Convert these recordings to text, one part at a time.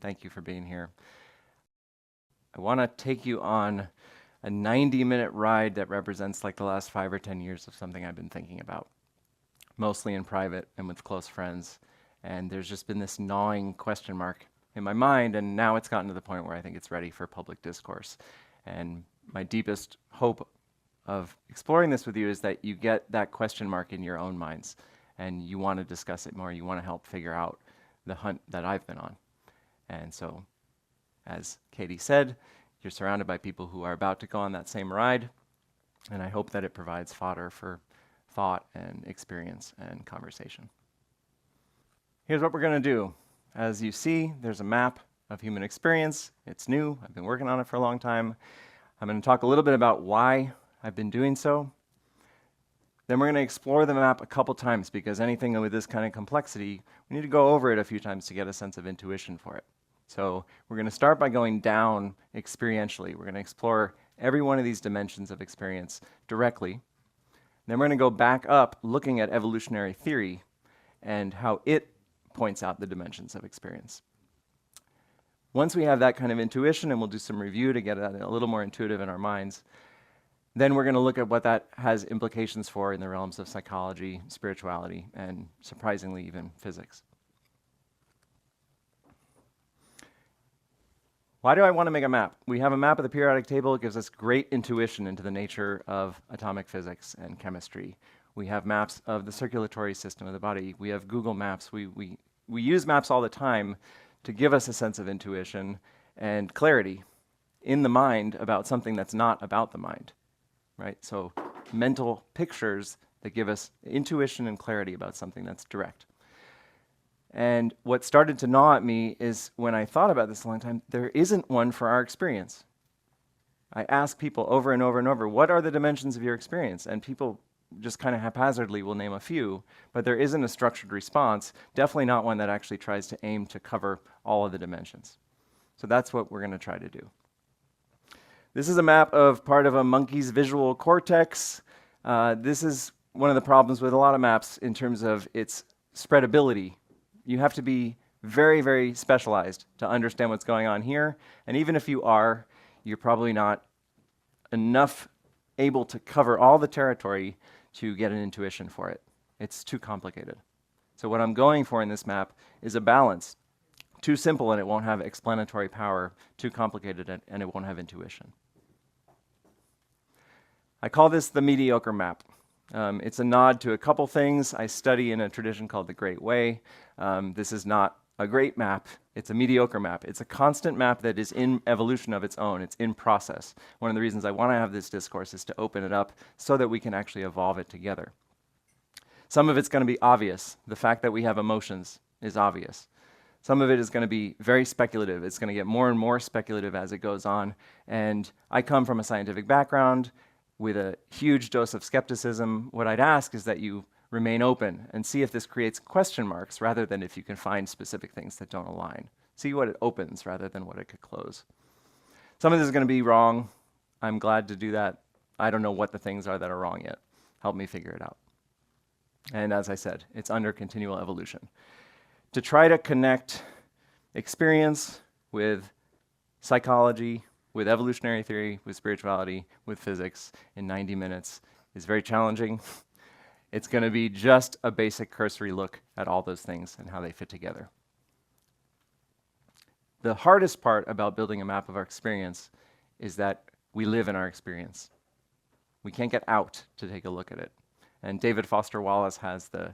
Thank you for being here. I want to take you on a 90-minute ride that represents like the last 5 or 10 years of something I've been thinking about, mostly in private and with close friends. And there's just been this gnawing question mark in my mind, and now it's gotten to the point where I think it's ready for public discourse. And my deepest hope of exploring this with you is that you get that question mark in your own minds, and you want to discuss it more. You want to help figure out the hunt that I've been on. And so, as Katie said, you're surrounded by people who are about to go on that same ride, and I hope that it provides fodder for thought and experience and conversation. Here's what we're going to do. As you see, there's a map of human experience. It's new. I've been working on it for a long time. I'm going to talk a little bit about why I've been doing so. Then we're going to explore the map a couple times, because anything with this kind of complexity, we need to go over it a few times to get a sense of intuition for it. So we're going to start by going down experientially. We're going to explore every one of these dimensions of experience directly. Then we're going to go back up looking at evolutionary theory and how it points out the dimensions of experience. Once we have that kind of intuition, and we'll do some review to get that a little more intuitive in our minds, then we're going to look at what that has implications for in the realms of psychology, spirituality, and surprisingly even physics. Why do I want to make a map? We have a map of the periodic table. It gives us great intuition into the nature of atomic physics and chemistry. We have maps of the circulatory system of the body. We have Google Maps. We use maps all the time to give us a sense of intuition and clarity in the mind about something that's not about the mind, right? So mental pictures that give us intuition and clarity about something that's direct. And what started to gnaw at me is when I thought about this a long time, there isn't one for our experience. I ask people over and over and over, what are the dimensions of your experience? And people just kind of haphazardly will name a few, but there isn't a structured response, definitely not one that actually tries to aim to cover all of the dimensions. So that's what we're going to try to do. This is a map of part of a monkey's visual cortex. This is one of the problems with a lot of maps in terms of its spreadability. You have to be very, very specialized to understand what's going on here. And even if you are, you're probably not enough able to cover all the territory to get an intuition for it. It's too complicated. So what I'm going for in this map is a balance. Too simple and it won't have explanatory power. Too complicated and it won't have intuition. I call this the Mediocre Map. It's a nod to a couple things. I study in a tradition called the Great Way. This is not a great map. It's a mediocre map. It's a constant map that is in evolution of its own. It's in process. One of the reasons I want to have this discourse is to open it up so that we can actually evolve it together. Some of it's going to be obvious. The fact that we have emotions is obvious. Some of it is going to be very speculative. It's going to get more and more speculative as it goes on. And I come from a scientific background with a huge dose of skepticism. What I'd ask is that you remain open and see if this creates question marks rather than if you can find specific things that don't align. See what it opens rather than what it could close. Some of this is going to be wrong. I'm glad to do that. I don't know what the things are that are wrong yet. Help me figure it out. And as I said, it's under continual evolution. To try to connect experience with psychology, with evolutionary theory, with spirituality, with physics in 90 minutes is very challenging. It's going to be just a basic cursory look at all those things and how they fit together. The hardest part about building a map of our experience is that we live in our experience. We can't get out to take a look at it. And David Foster Wallace has the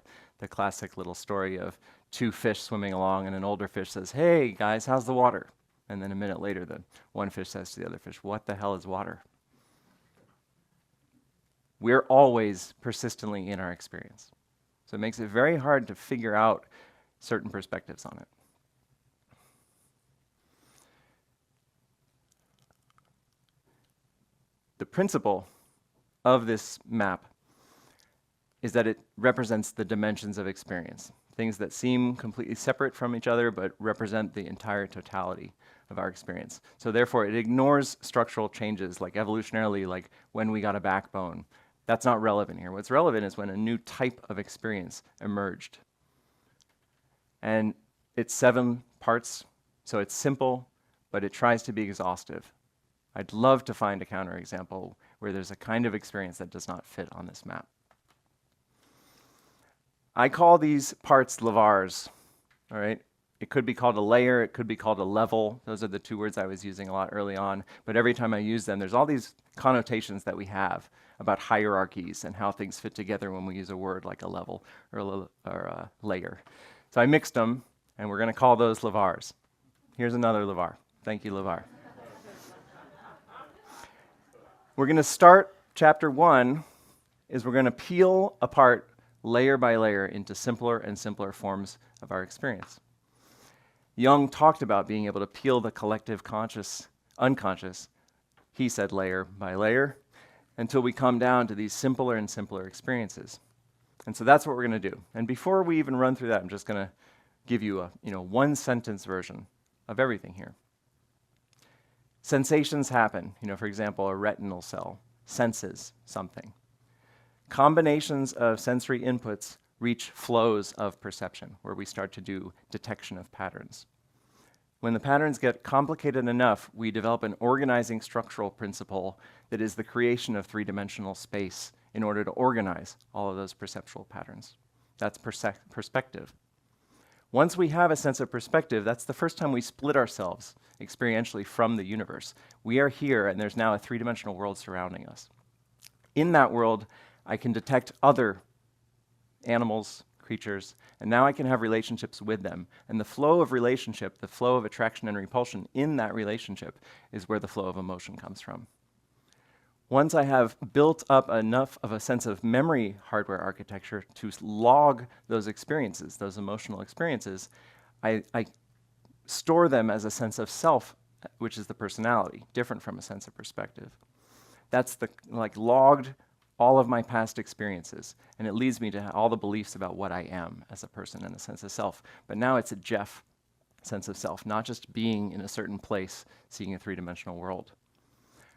classic little story of two fish swimming along, and an older fish says, "Hey guys, how's the water?" And then a minute later, the one fish says to the other fish, "What the hell is water?" We're always persistently in our experience. So it makes it very hard to figure out certain perspectives on it. The principle of this map is that it represents the dimensions of experience, things that seem completely separate from each other but represent the entire totality of our experience. So therefore, it ignores structural changes like evolutionarily, like when we got a backbone. That's not relevant here. What's relevant is when a new type of experience emerged. And it's 7 parts So it's simple, but it tries to be exhaustive. I'd love to find a counterexample where there's a kind of experience that does not fit on this map. I call these parts levars, all right? It could be called a layer, it could be called a level. Those are the two words I was using a lot early on, but every time I use them, there's all these connotations that we have about hierarchies and how things fit together when we use a word like a level or a layer. So I mixed them, and we're gonna call those levars. Here's another levar. Thank you, levar. We're gonna start chapter 1, is we're gonna peel apart layer by layer into simpler and simpler forms of our experience. Jung talked about being able to peel the collective unconscious, he said layer by layer, until we come down to these simpler and simpler experiences. And so that's what we're going to do. And before we even run through that, I'm just going to give you a one-sentence version of everything here. Sensations happen. For example, a retinal cell senses something. Combinations of sensory inputs reach flows of perception, where we start to do detection of patterns. When the patterns get complicated enough, we develop an organizing structural principle that is the creation of three-dimensional space in order to organize all of those perceptual patterns. That's perspective. Once we have a sense of perspective, that's the first time we split ourselves experientially from the universe. We are here, and there's now a three-dimensional world surrounding us. In that world, I can detect other animals, creatures, and now I can have relationships with them. And the flow of relationship, the flow of attraction and repulsion in that relationship is where the flow of emotion comes from. Once I have built up enough of a sense of memory hardware architecture to log those experiences, those emotional experiences, I store them as a sense of self, which is the personality, different from a sense of perspective. That's the logged all of my past experiences, and it leads me to all the beliefs about what I am as a person and a sense of self. But now it's a Jeff sense of self, not just being in a certain place, seeing a three-dimensional world.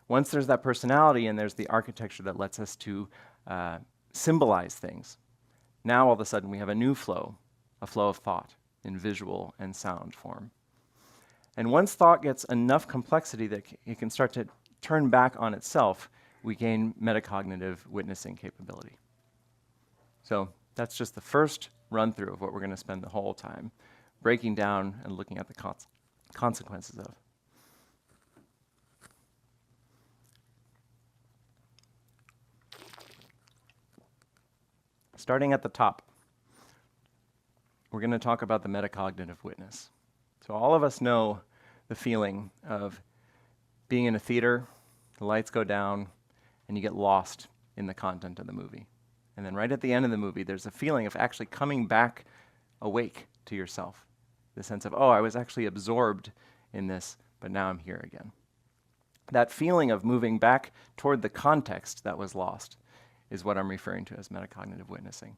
Once there's that personality and there's the architecture that lets us to symbolize things, now all of a sudden we have a new flow, a flow of thought in visual and sound form. And once thought gets enough complexity that it can start to turn back on itself, we gain metacognitive witnessing capability. So that's just the first run-through of what we're going to spend the whole time breaking down and looking at the consequences of. Starting at the top, we're going to talk about the metacognitive witness. So all of us know the feeling of being in a theater, the lights go down, and you get lost in the content of the movie. And then right at the end of the movie, there's a feeling of actually coming back awake to yourself. The sense of, oh, I was actually absorbed in this, but now I'm here again. That feeling of moving back toward the context that was lost is what I'm referring to as metacognitive witnessing.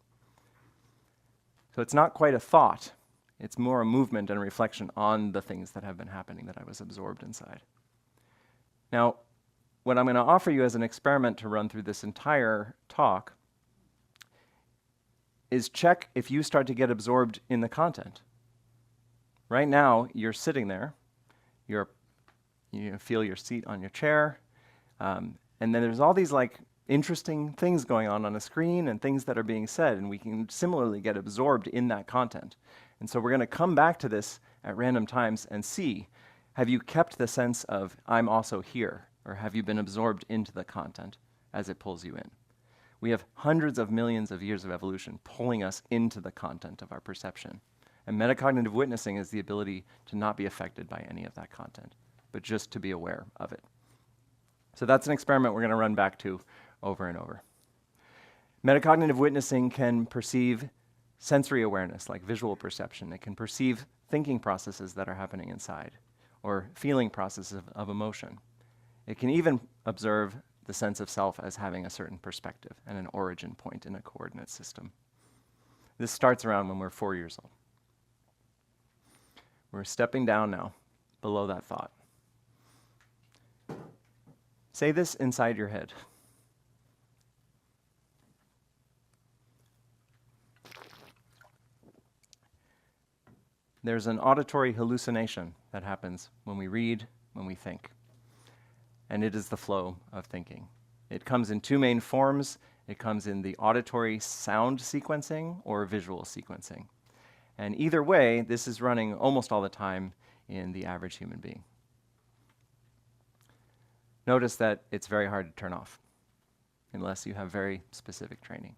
So it's not quite a thought. It's more a movement and a reflection on the things that have been happening that I was absorbed inside. Now, what I'm going to offer you as an experiment to run through this entire talk is check if you start to get absorbed in the content. Right now, you're sitting there, you feel your seat on your chair, and then there's all these interesting things going on a screen and things that are being said, and we can similarly get absorbed in that content. And so we're going to come back to this at random times and see, have you kept the sense of, I'm also here? Or have you been absorbed into the content as it pulls you in? We have hundreds of millions of years of evolution pulling us into the content of our perception. And metacognitive witnessing is the ability to not be affected by any of that content, but just to be aware of it. So that's an experiment we're going to run back to over and over. Metacognitive witnessing can perceive sensory awareness, like visual perception. It can perceive thinking processes that are happening inside, or feeling processes of emotion. It can even observe the sense of self as having a certain perspective and an origin point in a coordinate system. This starts around when we're 4 years old. We're stepping down now, below that thought. Say this inside your head. There's an auditory hallucination that happens when we read, when we think. And it is the flow of thinking. It comes in two main forms. It comes in the auditory sound sequencing or visual sequencing. And either way, this is running almost all the time in the average human being. Notice that it's very hard to turn off unless you have very specific training.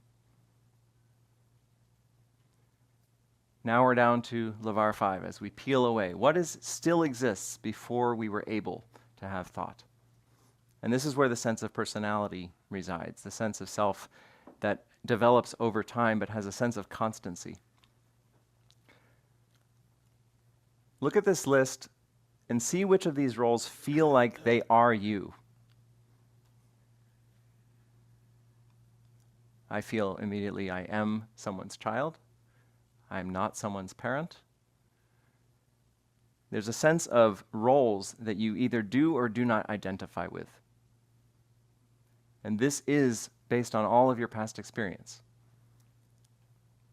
Now we're down to Levar 5 as we peel away. What still exists before we were able to have thought? And this is where the sense of personality resides, the sense of self that develops over time but has a sense of constancy. Look at this list and see which of these roles feel like they are you. I feel immediately I am someone's child. I'm not someone's parent. There's a sense of roles that you either do or do not identify with. And this is based on all of your past experience.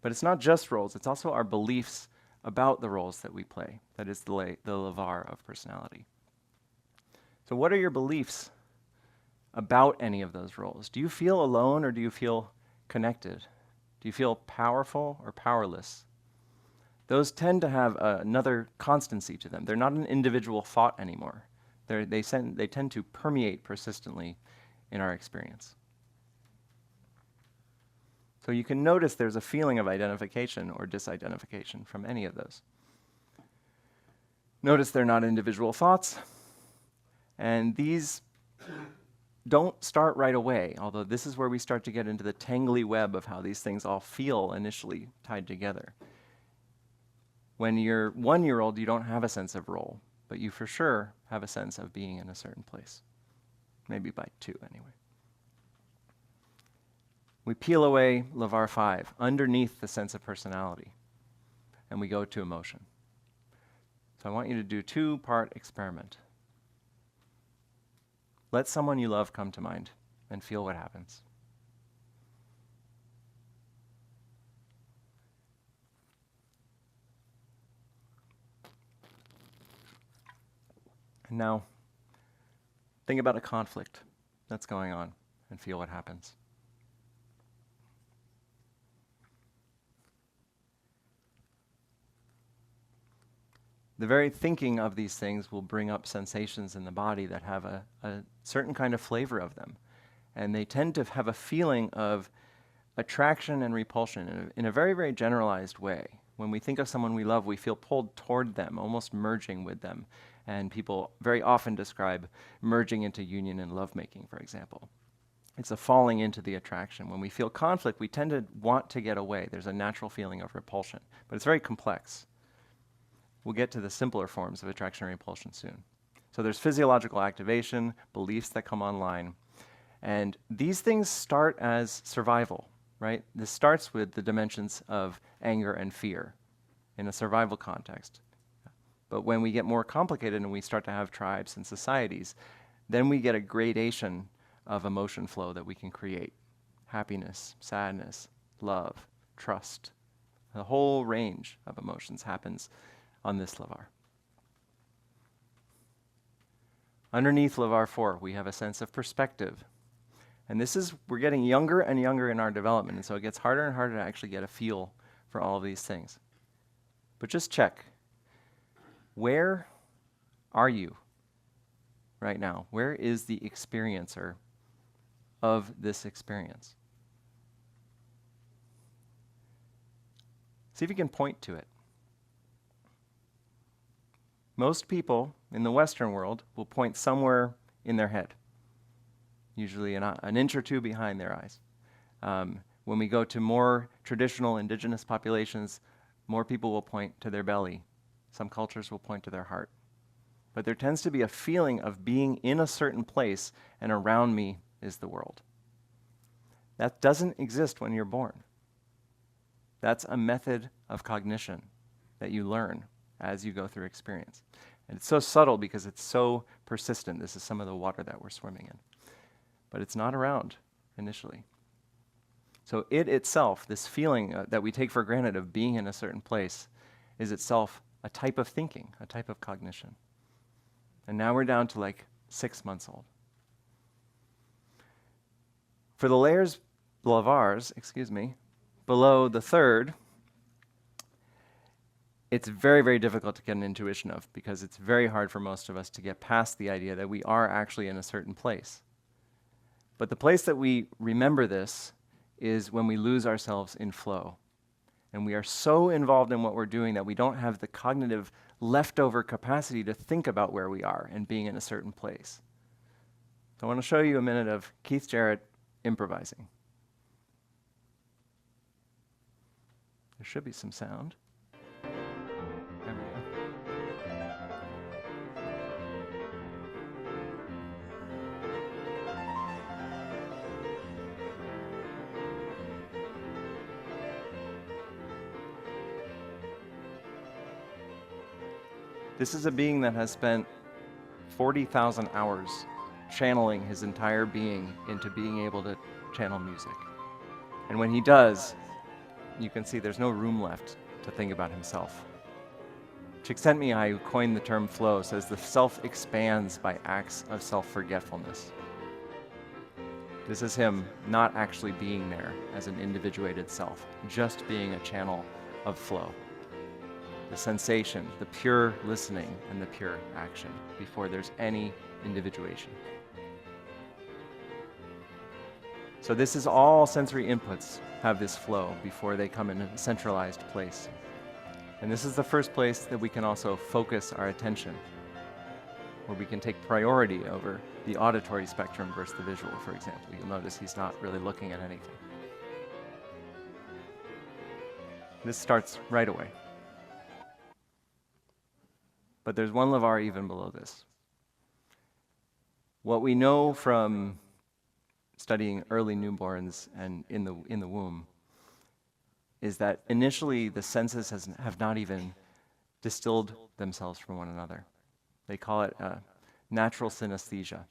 But it's not just roles, it's also our beliefs about the roles that we play. That is the Levar of personality. So what are your beliefs about any of those roles? Do you feel alone or do you feel connected? Do you feel powerful or powerless? Those tend to have another constancy to them. They're not an individual thought anymore. They tend to permeate persistently in our experience. So you can notice there's a feeling of identification or disidentification from any of those. Notice they're not individual thoughts, and these don't start right away, although this is where we start to get into the tangly web of how these things all feel initially tied together. When you're 1-year-old, you don't have a sense of role, but you for sure have a sense of being in a certain place. Maybe by 2 anyway. We peel away Levar 5 underneath the sense of personality, and we go to emotion. So I want you to do a 2-part experiment. Let someone you love come to mind and feel what happens. And now, think about a conflict that's going on and feel what happens. The very thinking of these things will bring up sensations in the body that have a certain kind of flavor of them. And they tend to have a feeling of attraction and repulsion in a very, very generalized way. When we think of someone we love, we feel pulled toward them, almost merging with them. And people very often describe merging into union and lovemaking, for example. It's a falling into the attraction. When we feel conflict, we tend to want to get away. There's a natural feeling of repulsion, but it's very complex. We'll get to the simpler forms of attraction and repulsion soon. So there's physiological activation, beliefs that come online. And these things start as survival, right? This starts with the dimensions of anger and fear in a survival context. But when we get more complicated and we start to have tribes and societies, then we get a gradation of emotion flow that we can create. Happiness, sadness, love, trust. The whole range of emotions happens on this Levar. Underneath Levar 4, we have a sense of perspective. And we're getting younger and younger in our development, and so it gets harder and harder to actually get a feel for all of these things. But just check. Where are you right now? Where is the experiencer of this experience? See if you can point to it. Most people in the Western world will point somewhere in their head, usually an inch or 2 behind their eyes. When we go to more traditional indigenous populations, more people will point to their belly. Some cultures will point to their heart. But there tends to be a feeling of being in a certain place, and around me is the world. That doesn't exist when you're born. That's a method of cognition that you learn as you go through experience. And it's so subtle because it's so persistent. This is some of the water that we're swimming in. But it's not around initially. So it itself, this feeling that we take for granted of being in a certain place, is itself a type of thinking, a type of cognition. And now we're down to like 6 months old. For the lavars, below the third, it's very, very difficult to get an intuition of, because it's very hard for most of us to get past the idea that we are actually in a certain place. But the place that we remember this is when we lose ourselves in flow. And we are so involved in what we're doing that we don't have the cognitive leftover capacity to think about where we are and being in a certain place. So I want to show you a minute of Keith Jarrett improvising. There should be some sound. There we go. This is a being that has spent 40,000 hours channeling his entire being into being able to channel music. And when he does, you can see there's no room left to think about himself. Csikszentmihalyi, who coined the term flow, says the self expands by acts of self-forgetfulness. This is him not actually being there as an individuated self, just being a channel of flow. The sensation, the pure listening, and the pure action before there's any individuation. So this is all sensory inputs have this flow before they come in a centralized place. And this is the first place that we can also focus our attention, where we can take priority over the auditory spectrum versus the visual, for example. You'll notice he's not really looking at anything. This starts right away. But there's one lavar even below this. What we know from studying early newborns and in the womb is that initially the senses have not even distilled themselves from one another. They call it natural synesthesia.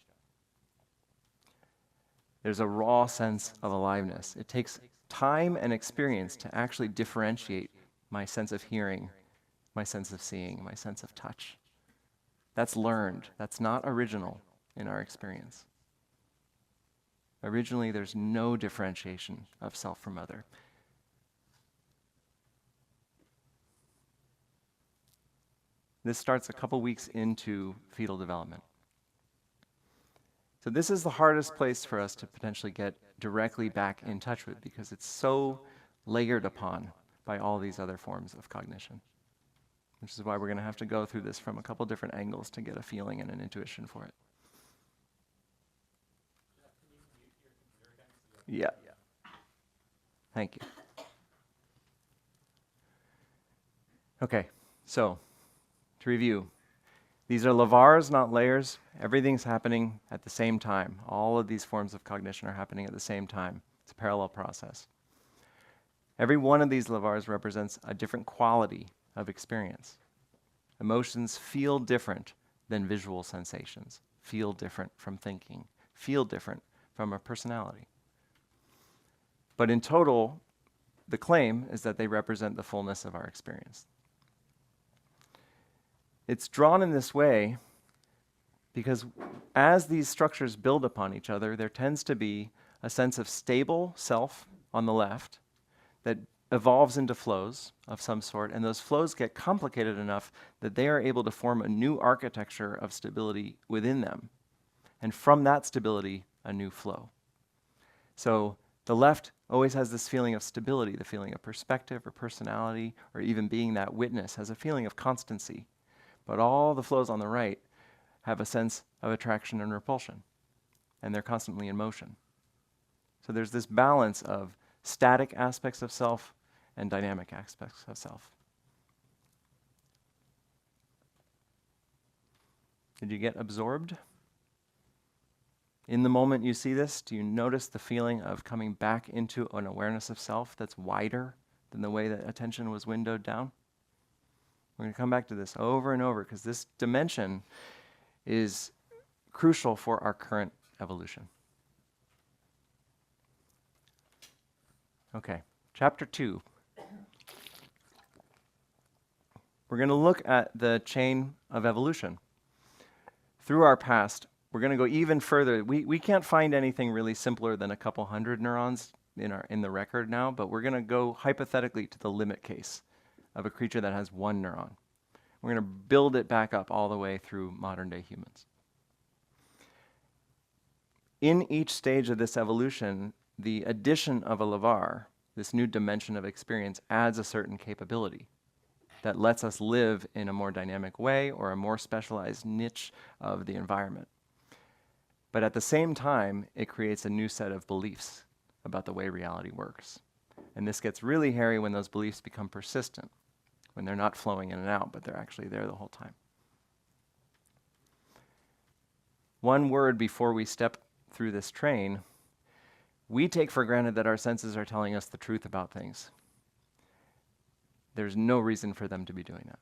There's a raw sense of aliveness. It takes time and experience to actually differentiate my sense of hearing, my sense of seeing, my sense of touch. That's learned. That's not original in our experience. Originally, there's no differentiation of self from other. This starts a couple weeks into fetal development. So this is the hardest place for us to potentially get directly back in touch with, because it's so layered upon by all these other forms of cognition. Which is why we're going to have to go through this from a couple different angles to get a feeling and an intuition for it. Yeah. Thank you. Okay, so to review, these are lavars, not layers. Everything's happening at the same time. All of these forms of cognition are happening at the same time. It's a parallel process. Every one of these lavars represents a different quality of experience. Emotions feel different than visual sensations, feel different from thinking, feel different from a personality. But in total, the claim is that they represent the fullness of our experience. It's drawn in this way because as these structures build upon each other, there tends to be a sense of stable self on the left that evolves into flows of some sort, and those flows get complicated enough that they are able to form a new architecture of stability within them. And from that stability, a new flow. So the left always has this feeling of stability, the feeling of perspective or personality, or even being that witness, has a feeling of constancy. But all the flows on the right have a sense of attraction and repulsion, and they're constantly in motion. So there's this balance of static aspects of self and dynamic aspects of self. Did you get absorbed? In the moment you see this, do you notice the feeling of coming back into an awareness of self that's wider than the way that attention was windowed down? We're going to come back to this over and over because this dimension is crucial for our current evolution. Okay, chapter 2. we're going to look at the chain of evolution. Through our past, we're going to go even further. We can't find anything really simpler than a couple hundred neurons in the record now, but we're going to go hypothetically to the limit case of a creature that has one neuron. We're going to build it back up all the way through modern day humans. In each stage of this evolution, the addition of a levar, this new dimension of experience, adds a certain capability that lets us live in a more dynamic way or a more specialized niche of the environment. But at the same time, it creates a new set of beliefs about the way reality works. And this gets really hairy when those beliefs become persistent, when they're not flowing in and out, but they're actually there the whole time. One word before we step through this train: we take for granted that our senses are telling us the truth about things. There's no reason for them to be doing that.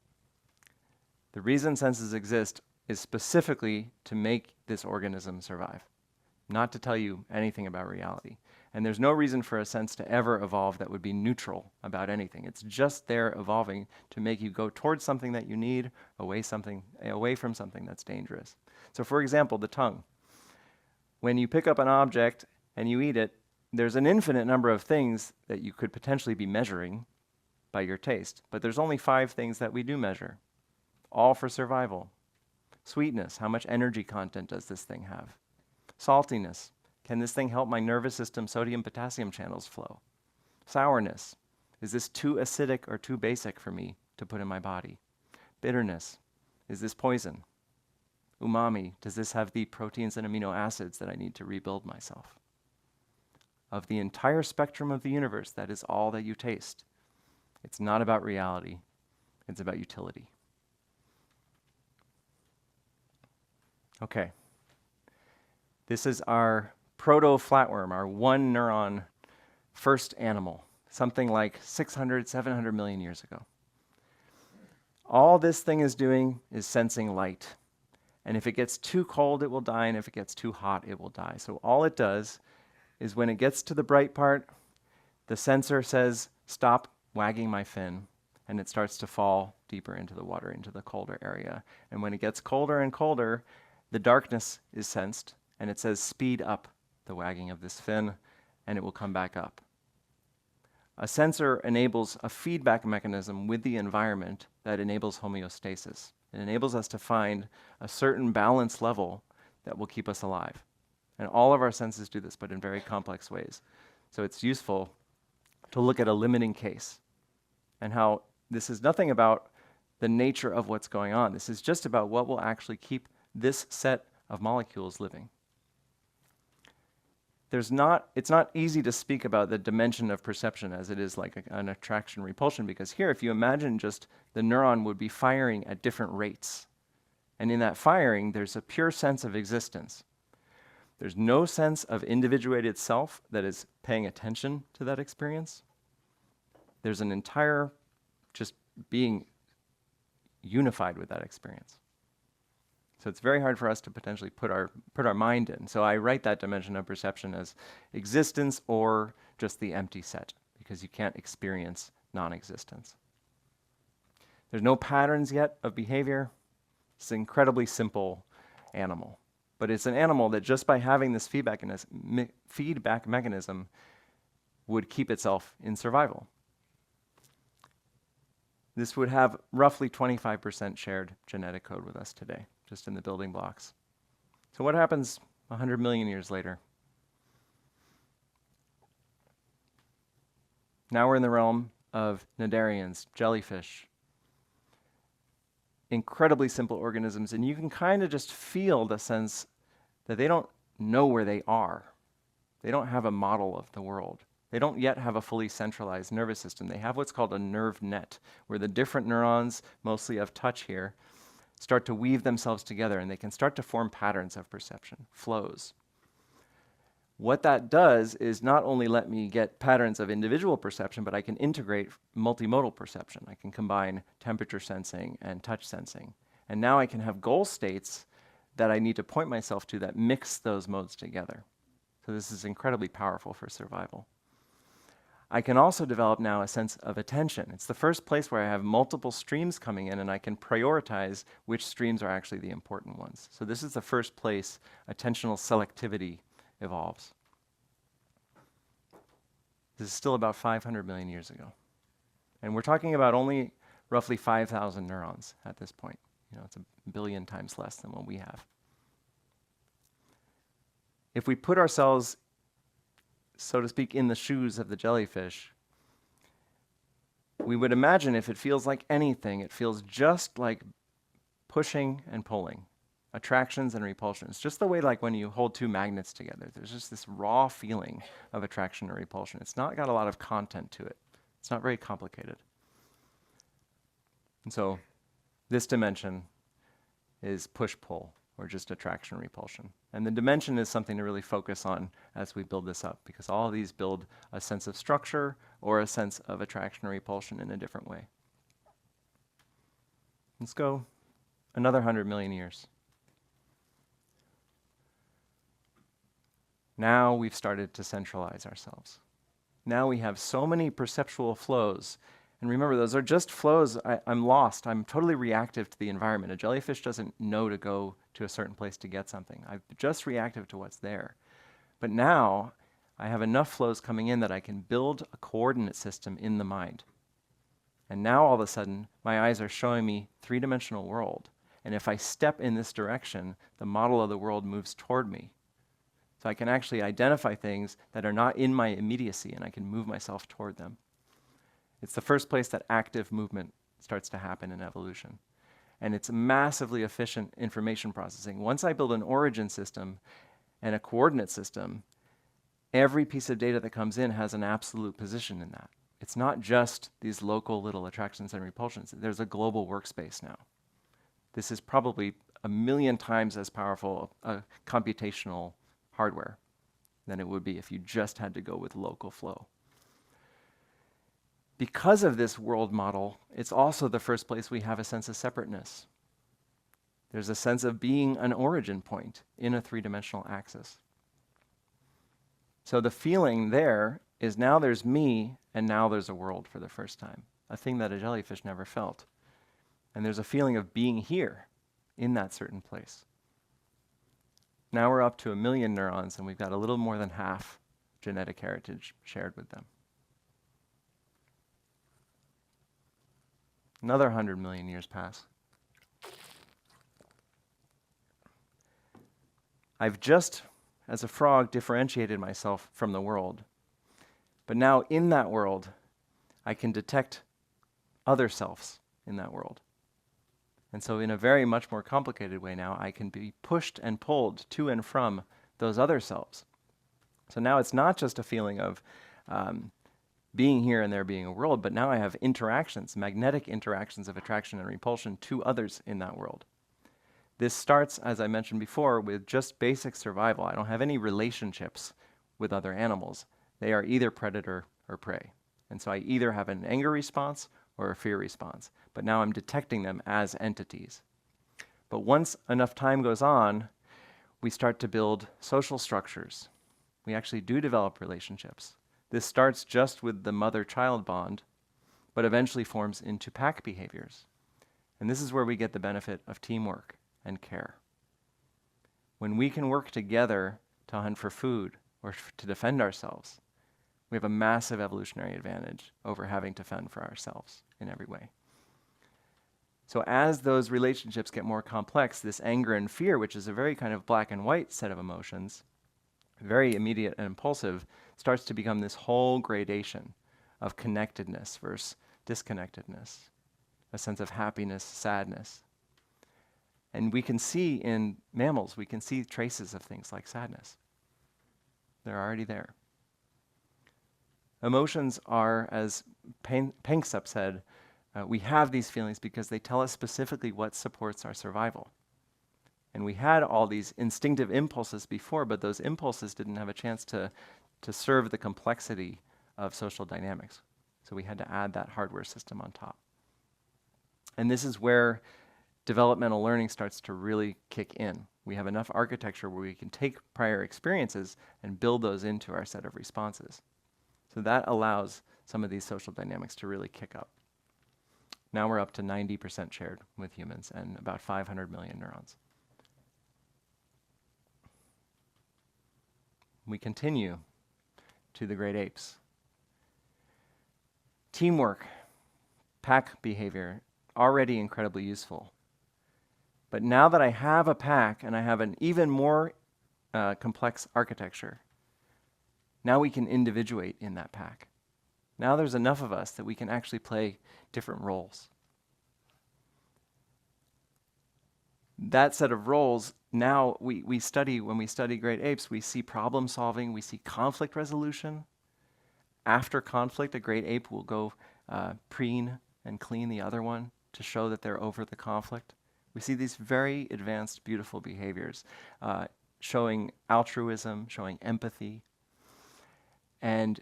The reason senses exist is specifically to make this organism survive, not to tell you anything about reality. And there's no reason for a sense to ever evolve that would be neutral about anything. It's just there evolving to make you go towards something that you need, away from something that's dangerous. So for example, the tongue. When you pick up an object and you eat it, there's an infinite number of things that you could potentially be measuring by your taste, but there's only 5 things that we do measure, all for survival. Sweetness, how much energy content does this thing have? Saltiness, can this thing help my nervous system sodium-potassium channels flow? Sourness, is this too acidic or too basic for me to put in my body? Bitterness, is this poison? Umami, does this have the proteins and amino acids that I need to rebuild myself? Of the entire spectrum of the universe, that is all that you taste. It's not about reality, it's about utility. Okay. This is our proto-flatworm, our one neuron first animal, something like 600, 700 million years ago. All this thing is doing is sensing light. And if it gets too cold, it will die, and if it gets too hot, it will die. So all it does is when it gets to the bright part, the sensor says, stop wagging my fin, and it starts to fall deeper into the water, into the colder area. And when it gets colder and colder, the darkness is sensed, and it says speed up the wagging of this fin, and it will come back up. A sensor enables a feedback mechanism with the environment that enables homeostasis. It enables us to find a certain balance level that will keep us alive. And all of our senses do this, but in very complex ways. So it's useful to look at a limiting case and how this is nothing about the nature of what's going on. This is just about what will actually keep this set of molecules living. It's not easy to speak about the dimension of perception as it is like an attraction-repulsion, because here, if you imagine just the neuron would be firing at different rates. And in that firing, there's a pure sense of existence. There's no sense of individuated self that is paying attention to that experience. There's an entire just being unified with that experience. So it's very hard for us to potentially put our mind in. So I write that dimension of perception as existence or just the empty set, because you can't experience non-existence. There's no patterns yet of behavior. It's an incredibly simple animal. But it's an animal that just by having this feedback mechanism would keep itself in survival. This would have roughly 25% shared genetic code with us today, just in the building blocks. So what happens 100 million years later? Now we're in the realm of cnidarians, jellyfish, incredibly simple organisms, and you can kind of just feel the sense that they don't know where they are. They don't have a model of the world. They don't yet have a fully centralized nervous system. They have what's called a nerve net, where the different neurons, mostly of touch here, start to weave themselves together, and they can start to form patterns of perception, flows. What that does is not only let me get patterns of individual perception, but I can integrate multimodal perception. I can combine temperature sensing and touch sensing. And now I can have goal states that I need to point myself to that mix those modes together. So this is incredibly powerful for survival. I can also develop now a sense of attention. It's the first place where I have multiple streams coming in and I can prioritize which streams are actually the important ones. So this is the first place attentional selectivity evolves. This is still about 500 million years ago. And we're talking about only roughly 5,000 neurons at this point. It's a billion times less than what we have. If we put ourselves, so to speak, in the shoes of the jellyfish, we would imagine if it feels like anything, it feels just like pushing and pulling, attractions and repulsions, just the way like when you hold two magnets together. There's just this raw feeling of attraction or repulsion. It's not got a lot of content to it. It's not very complicated. And so this dimension is push-pull, or just attraction repulsion. And the dimension is something to really focus on as we build this up, because all of these build a sense of structure or a sense of attraction or repulsion in a different way. Let's go another 100 million years. Now we've started to centralize ourselves. Now we have so many perceptual flows. And remember, those are just flows. I'm lost. I'm totally reactive to the environment. A jellyfish doesn't know to go to a certain place to get something. I'm just reactive to what's there. But now I have enough flows coming in that I can build a coordinate system in the mind. And now all of a sudden, my eyes are showing me three-dimensional world. And if I step in this direction, the model of the world moves toward me. So I can actually identify things that are not in my immediacy, and I can move myself toward them. It's the first place that active movement starts to happen in evolution. And it's massively efficient information processing. Once I build an origin system and a coordinate system, every piece of data that comes in has an absolute position in that. It's not just these local little attractions and repulsions. There's a global workspace now. This is probably 1,000,000 times as powerful a computational hardware than it would be if you just had to go with local flow. Because of this world model, it's also the first place we have a sense of separateness. There's a sense of being an origin point in a three-dimensional axis. So the feeling there is now there's me, and now there's a world for the first time, a thing that a jellyfish never felt. And there's a feeling of being here in that certain place. Now we're up to 1,000,000 neurons, and we've got a little more than half genetic heritage shared with them. Another 100 million years pass. I've just, as a frog, differentiated myself from the world. But now in that world, I can detect other selves in that world. And so in a very much more complicated way now, I can be pushed and pulled to and from those other selves. So now it's not just a feeling of being here and there being a world, but now I have interactions, magnetic interactions of attraction and repulsion to others in that world. This starts, as I mentioned before, with just basic survival. I don't have any relationships with other animals. They are either predator or prey. And so I either have an anger response or a fear response. But now I'm detecting them as entities. But once enough time goes on, we start to build social structures. We actually do develop relationships. This starts just with the mother-child bond, but eventually forms into pack behaviors. And this is where we get the benefit of teamwork and care. When we can work together to hunt for food or to defend ourselves, we have a massive evolutionary advantage over having to fend for ourselves in every way. So as those relationships get more complex, this anger and fear, which is a very kind of black and white set of emotions, very immediate and impulsive, starts to become this whole gradation of connectedness versus disconnectedness, a sense of happiness, sadness. And we can see in mammals, we can see traces of things like sadness. They're already there. Emotions are, as Panksepp said, we have these feelings because they tell us specifically what supports our survival. And we had all these instinctive impulses before, but those impulses didn't have a chance to serve the complexity of social dynamics. So we had to add that hardware system on top. And this is where developmental learning starts to really kick in. We have enough architecture where we can take prior experiences and build those into our set of responses. So that allows some of these social dynamics to really kick up. Now we're up to 90% shared with humans and about 500 million neurons. We continue to the great apes. Teamwork, pack behavior, already incredibly useful. But now that I have a pack and I have an even more complex architecture, now we can individuate in that pack. Now there's enough of us that we can actually play different roles. That set of roles, now we study, when we study great apes, we see problem solving, we see conflict resolution. After conflict, a great ape will go preen and clean the other one to show that they're over the conflict. We see these very advanced, beautiful behaviors, showing altruism, showing empathy, and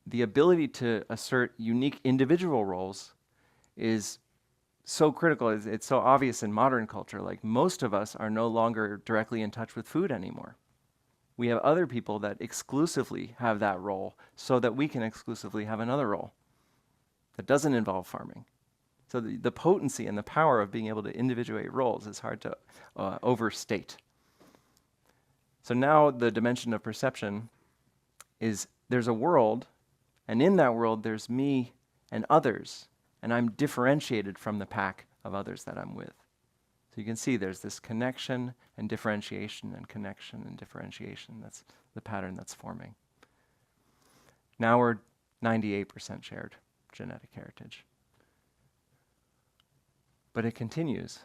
the ability to assert unique individual roles is so critical. It's so obvious in modern culture. Like, most of us are no longer directly in touch with food anymore. We have other people that exclusively have that role so that we can exclusively have another role that doesn't involve farming. So the potency and the power of being able to individuate roles is hard to overstate. So now the dimension of perception is there's a world, and in that world there's me and others, and I'm differentiated from the pack of others that I'm with. So you can see there's this connection and differentiation and connection and differentiation. That's the pattern that's forming. Now we're 98% shared genetic heritage. But it continues.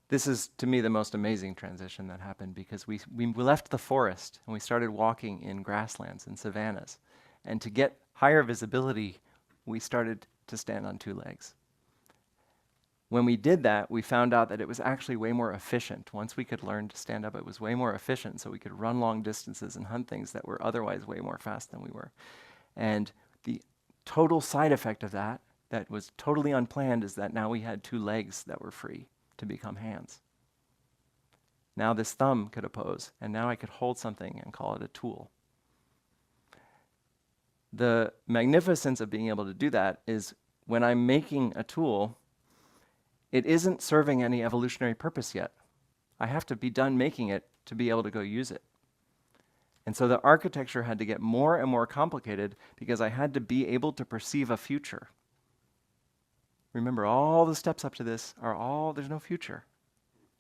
This is, to me, the most amazing transition that happened, because we left the forest and we started walking in grasslands and savannas. And to get higher visibility, we started to stand on two legs. When we did that, we found out that it was actually way more efficient. Once we could learn to stand up, it was way more efficient, so we could run long distances and hunt things that were otherwise way more fast than we were. And the total side effect of that was totally unplanned, is that now we had two legs that were free to become hands. Now this thumb could oppose, and now I could hold something and call it a tool. The magnificence of being able to do that is when I'm making a tool, it isn't serving any evolutionary purpose yet. I have to be done making it to be able to go use it. And so the architecture had to get more and more complicated because I had to be able to perceive a future. Remember, all the steps up to this there's no future.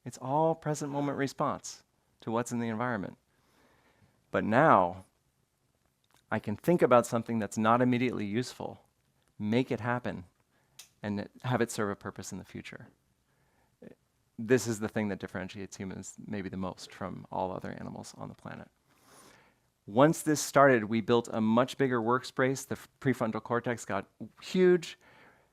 It's all present moment response to what's in the environment. But now, I can think about something that's not immediately useful, make it happen, and have it serve a purpose in the future. This is the thing that differentiates humans maybe the most from all other animals on the planet. Once this started, we built a much bigger workspace. The prefrontal cortex got huge.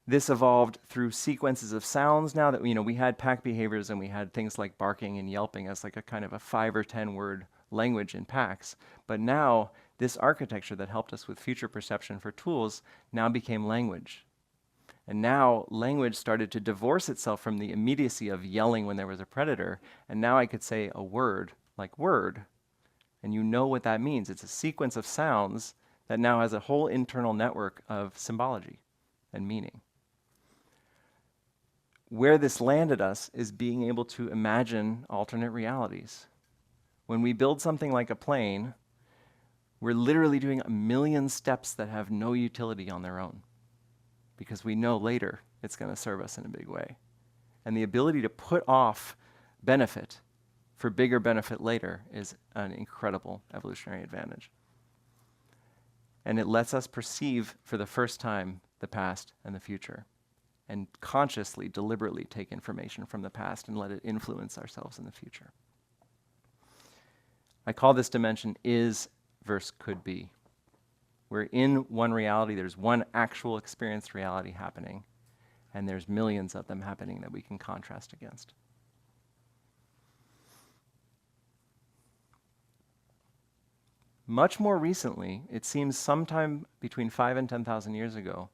This evolved through sequences of sounds. Now that we had pack behaviors and we had things like barking and yelping as like a kind of a 5 or 10 word language in packs. But now this architecture that helped us with future perception for tools now became language. And now language started to divorce itself from the immediacy of yelling when there was a predator. And now I could say a word like word, and you know what that means. It's a sequence of sounds that now has a whole internal network of symbology and meaning. Where this landed us is being able to imagine alternate realities. When we build something like a plane, we're literally doing 1 million steps that have no utility on their own, because we know later it's going to serve us in a big way. And the ability to put off benefit for bigger benefit later is an incredible evolutionary advantage. And it lets us perceive for the first time the past and the future, and consciously, deliberately take information from the past and let it influence ourselves in the future. I call this dimension is versus could be. We're in one reality, there's one actual experienced reality happening, and there's millions of them happening that we can contrast against. Much more recently, it seems sometime between 5 and 10,000 years ago,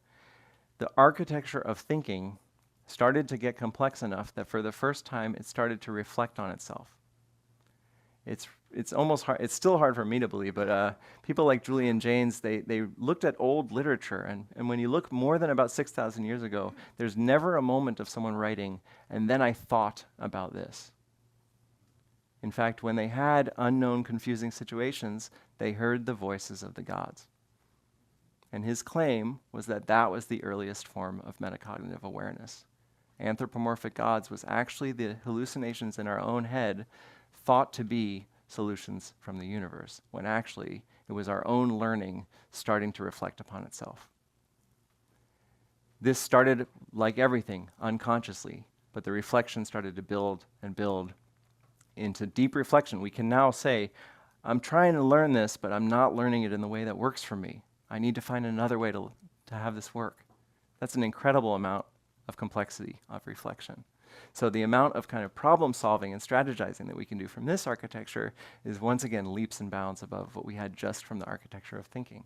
the architecture of thinking started to get complex enough that for the first time it started to reflect on itself. It's it's almost hard, it's still hard for me to believe, but people like Julian Jaynes, they looked at old literature, and when you look more than about 6,000 years ago, there's never a moment of someone writing, and then I thought about this. In fact, when they had unknown, confusing situations, they heard the voices of the gods. And his claim was that that was the earliest form of metacognitive awareness. Anthropomorphic gods was actually the hallucinations in our own head thought to be solutions from the universe, when actually it was our own learning starting to reflect upon itself. This started, like everything, unconsciously, but the reflection started to build and build into deep reflection. We can now say, I'm trying to learn this, but I'm not learning it in the way that works for me. I need to find another way to have this work. That's an incredible amount of complexity of reflection. So the amount of kind of problem solving and strategizing that we can do from this architecture is once again leaps and bounds above what we had just from the architecture of thinking.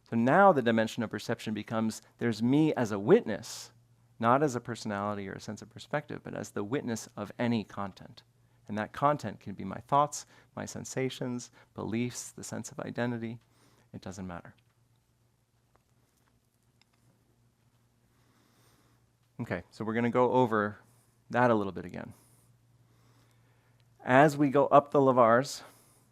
So now the dimension of perception becomes, there's me as a witness, not as a personality or a sense of perspective, but as the witness of any content. And that content can be my thoughts, my sensations, beliefs, the sense of identity. It doesn't matter. Okay, so we're going to go over that a little bit again. As we go up the levars,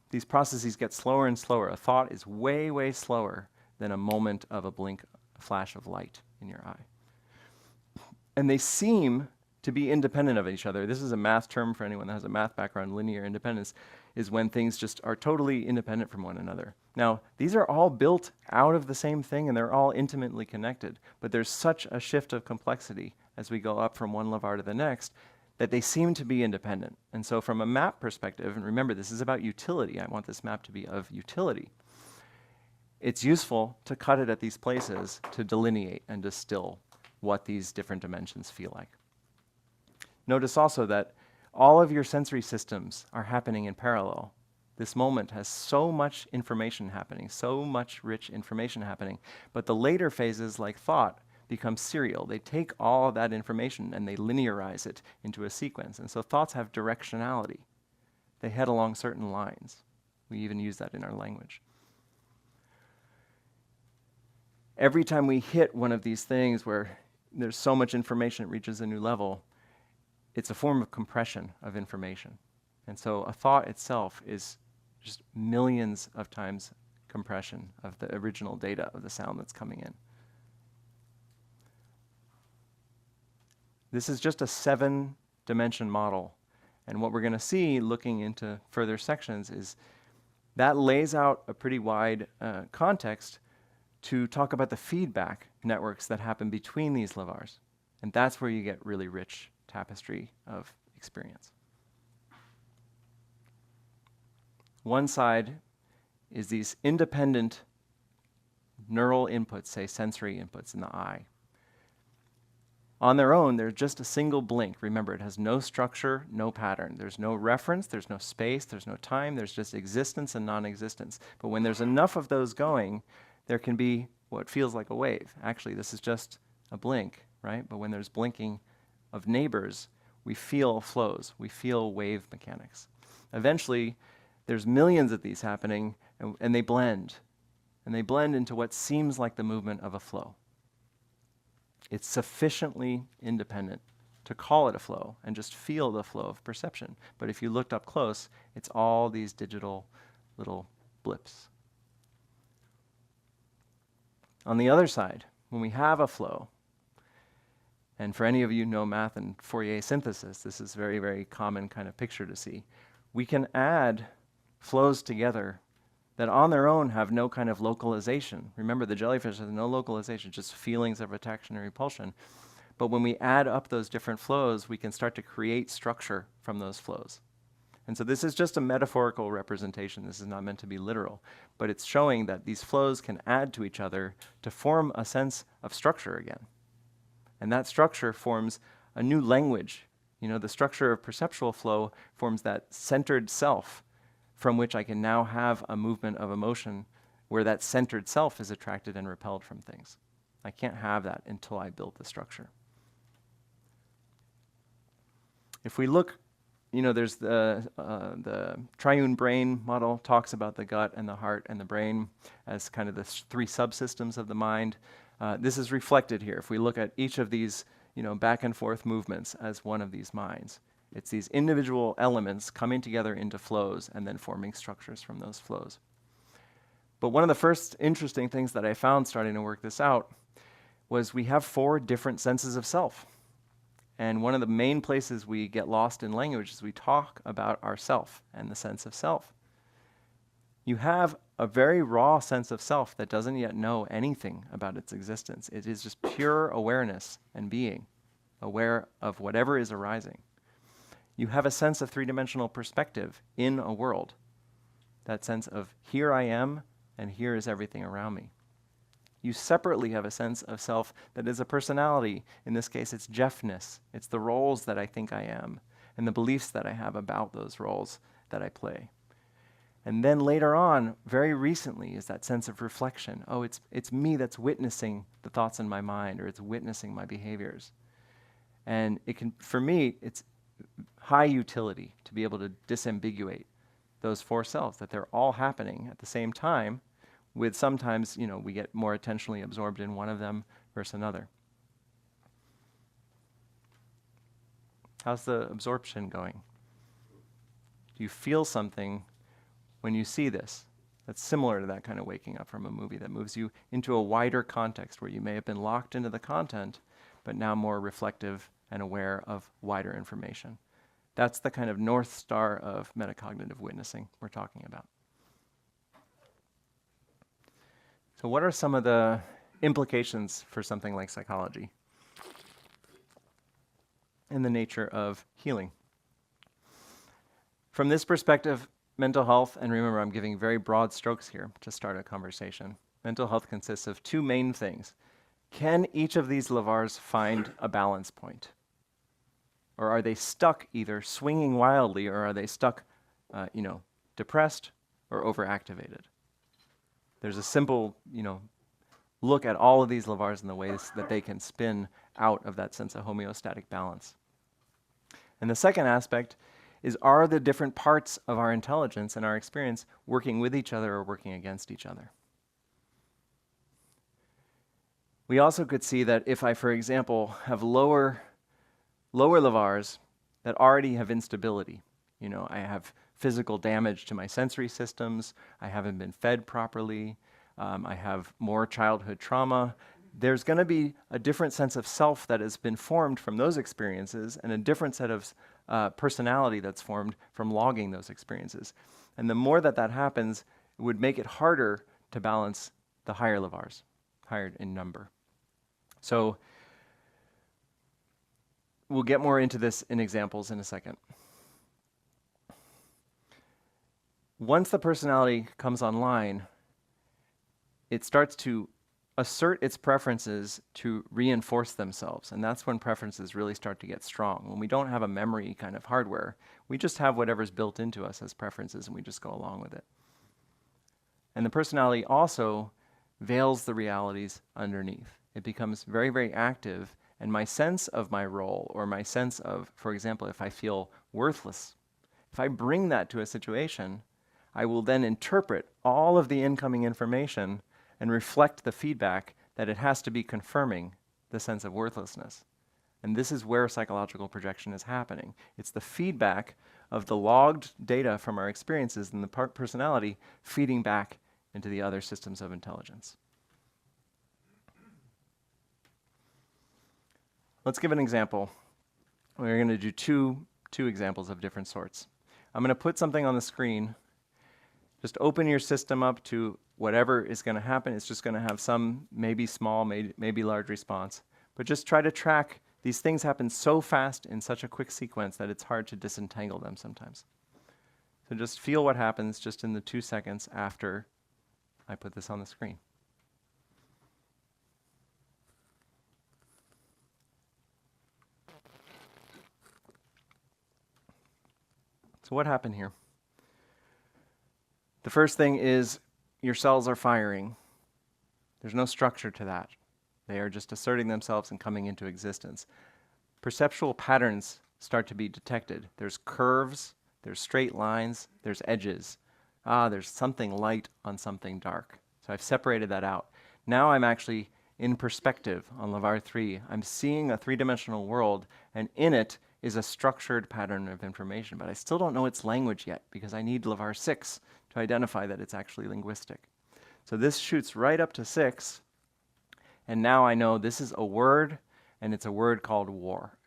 these processes get slower and slower. A thought is way, way slower than a moment of a blink, a flash of light in your eye. And they seem to be independent of each other. This is a math term for anyone that has a math background. Linear independence is when things just are totally independent from one another. Now, these are all built out of the same thing, and they're all intimately connected, but there's such a shift of complexity as we go up from one levar to the next that they seem to be independent. And so from a map perspective, and remember, this is about utility. I want this map to be of utility. It's useful to cut it at these places to delineate and distill what these different dimensions feel like. Notice also that all of your sensory systems are happening in parallel. This moment has so much information happening, so much rich information happening, but the later phases, like thought, become serial. They take all of that information and they linearize it into a sequence. And so thoughts have directionality. They head along certain lines. We even use that in our language. Every time we hit one of these things where there's so much information it reaches a new level, it's a form of compression of information. And so a thought itself is just millions of times compression of the original data of the sound that's coming in. This is just a 7-dimension model. And what we're going to see looking into further sections is that lays out a pretty wide context to talk about the feedback networks that happen between these levars. And that's where you get really rich tapestry of experience. One side is these independent neural inputs, say sensory inputs in the eye. On their own, they're just a single blink. Remember, it has no structure, no pattern. There's no reference, there's no space, there's no time, there's just existence and non-existence. But when there's enough of those going, there can be what feels like a wave. Actually, this is just a blink, right? But when there's blinking of neighbors, we feel flows, we feel wave mechanics. Eventually, there's millions of these happening, and they blend. And they blend into what seems like the movement of a flow. It's sufficiently independent to call it a flow and just feel the flow of perception. But if you looked up close, it's all these digital little blips. On the other side, when we have a flow, and for any of you who know math and Fourier synthesis, this is a very, very common kind of picture to see. We can add flows together that on their own have no kind of localization. Remember, the jellyfish has no localization, just feelings of attraction and repulsion. But when we add up those different flows, we can start to create structure from those flows. And so this is just a metaphorical representation. This is not meant to be literal, but it's showing that these flows can add to each other to form a sense of structure again. And that structure forms a new language. You know, the structure of perceptual flow forms that centered self from which I can now have a movement of emotion where that centered self is attracted and repelled from things. I can't have that until I build the structure. If we look there's the triune brain model talks about the gut and the heart and the brain as kind of the three subsystems of the mind. This is reflected here. If we look at each of these, back and forth movements as one of these minds, it's these individual elements coming together into flows and then forming structures from those flows. But one of the first interesting things that I found starting to work this out was we have 4 different senses of self. And one of the main places we get lost in language is we talk about ourself and the sense of self. You have a very raw sense of self that doesn't yet know anything about its existence. It is just pure awareness and being, aware of whatever is arising. You have a sense of three-dimensional perspective in a world. That sense of here I am and here is everything around me. You separately have a sense of self that is a personality. In this case, it's Jeffness. It's the roles that I think I am and the beliefs that I have about those roles that I play. And then later on, very recently, is that sense of reflection. Oh, it's me that's witnessing the thoughts in my mind, or it's witnessing my behaviors. And for me, it's high utility to be able to disambiguate those 4 selves, that they're all happening at the same time, with sometimes, we get more attentionally absorbed in one of them versus another. How's the absorption going? Do you feel something when you see this that's similar to that kind of waking up from a movie that moves you into a wider context where you may have been locked into the content, but now more reflective and aware of wider information? That's the kind of north star of metacognitive witnessing we're talking about. So what are some of the implications for something like psychology and the nature of healing? From this perspective, mental health, and remember I'm giving very broad strokes here to start a conversation. Mental health consists of 2 main things. Can each of these levars find a balance point? Or are they stuck either swinging wildly, or are they stuck, depressed or overactivated? There's a simple, look at all of these levars and the ways that they can spin out of that sense of homeostatic balance. And the second aspect is, are the different parts of our intelligence and our experience working with each other or working against each other? We also could see that if I, for example, have lower levars that already have instability, I have physical damage to my sensory systems, I haven't been fed properly, I have more childhood trauma, there's going to be a different sense of self that has been formed from those experiences and a different set of personality that's formed from logging those experiences. And the more that happens, it would make it harder to balance the higher levars, higher in number. So we'll get more into this in examples in a second. Once the personality comes online, it starts to assert its preferences to reinforce themselves. And that's when preferences really start to get strong. When we don't have a memory kind of hardware, we just have whatever's built into us as preferences and we just go along with it. And the personality also veils the realities underneath. It becomes very, very active. And my sense of my role, or my sense of, for example, if I feel worthless, if I bring that to a situation, I will then interpret all of the incoming information and reflect the feedback that it has to be confirming the sense of worthlessness. And this is where psychological projection is happening. It's the feedback of the logged data from our experiences and the personality feeding back into the other systems of intelligence. Let's give an example. We're going to do two examples of different sorts. I'm going to put something on the screen. Just open your system up to whatever is going to happen. It's just going to have some maybe small, maybe large response. But just try to track. These things happen so fast in such a quick sequence that it's hard to disentangle them sometimes. So just feel what happens just in the 2 seconds after I put this on the screen. So what happened here? The first thing is your cells are firing. There's no structure to that. They are just asserting themselves and coming into existence. Perceptual patterns start to be detected. There's curves, there's straight lines, there's edges. There's something light on something dark. So I've separated that out. Now I'm actually in perspective on LeVar 3. I'm seeing a three-dimensional world, and in it is a structured pattern of information, but I still don't know its language yet because I need LeVar 6 to identify that it's actually linguistic. So this shoots right up to 6, and now I know this is a word, and it's a word called war.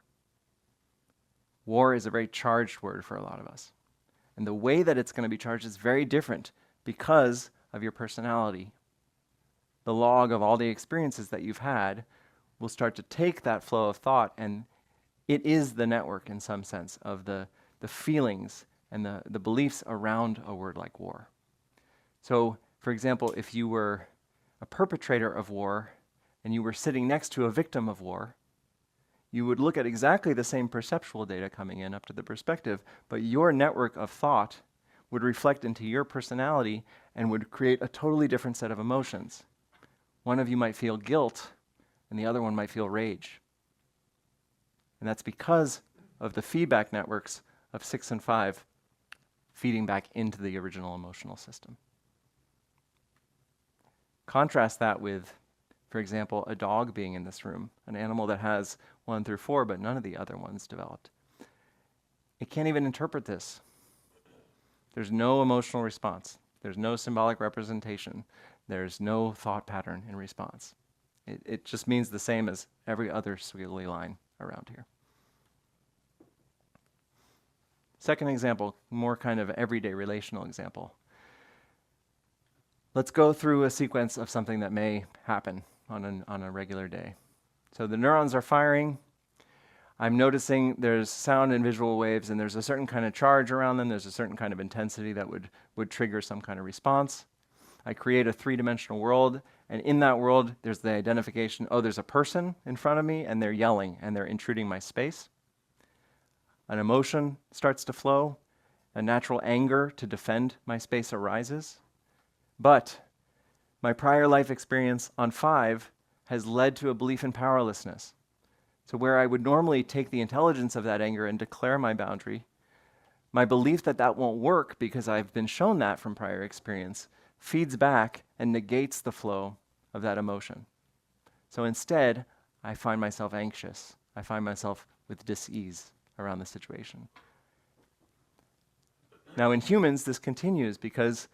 War is a very charged word for a lot of us. And the way that it's going to be charged is very different because of your personality. The log of all the experiences that you've had will start to take that flow of thought, and it is the network in some sense of the feelings and the beliefs around a word like war. So, for example, if you were a perpetrator of war and you were sitting next to a victim of war, you would look at exactly the same perceptual data coming in up to the perspective, but your network of thought would reflect into your personality and would create a totally different set of emotions. One of you might feel guilt, and the other one might feel rage. And that's because of the feedback networks of 6 and 5 feeding back into the original emotional system. Contrast that with, for example, a dog being in this room, an animal that has 1 through 4, but none of the other ones developed. It can't even interpret this. There's no emotional response. There's no symbolic representation. There's no thought pattern in response. It just means the same as every other squiggly line around here. Second example, more kind of everyday relational example. Let's go through a sequence of something that may happen on a regular day. So the neurons are firing. I'm noticing there's sound and visual waves, and there's a certain kind of charge around them. There's a certain kind of intensity that would trigger some kind of response. I create a three-dimensional world, and in that world, there's the identification, there's a person in front of me, and they're yelling, and they're intruding my space. An emotion starts to flow. A natural anger to defend my space arises. But my prior life experience on 5 has led to a belief in powerlessness. So where I would normally take the intelligence of that anger and declare my boundary, my belief that that won't work because I've been shown that from prior experience feeds back and negates the flow of that emotion. So instead, I find myself anxious. I find myself with dis-ease around the situation. Now in humans, this continues because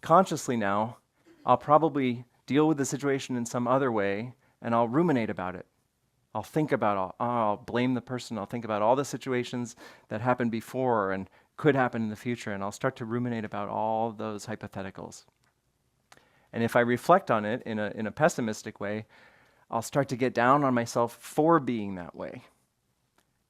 consciously now, I'll probably deal with the situation in some other way, and I'll ruminate about it. I'll think about I'll blame the person. I'll think about all the situations that happened before and could happen in the future, and I'll start to ruminate about all those hypotheticals. And if I reflect on it in a pessimistic way, I'll start to get down on myself for being that way.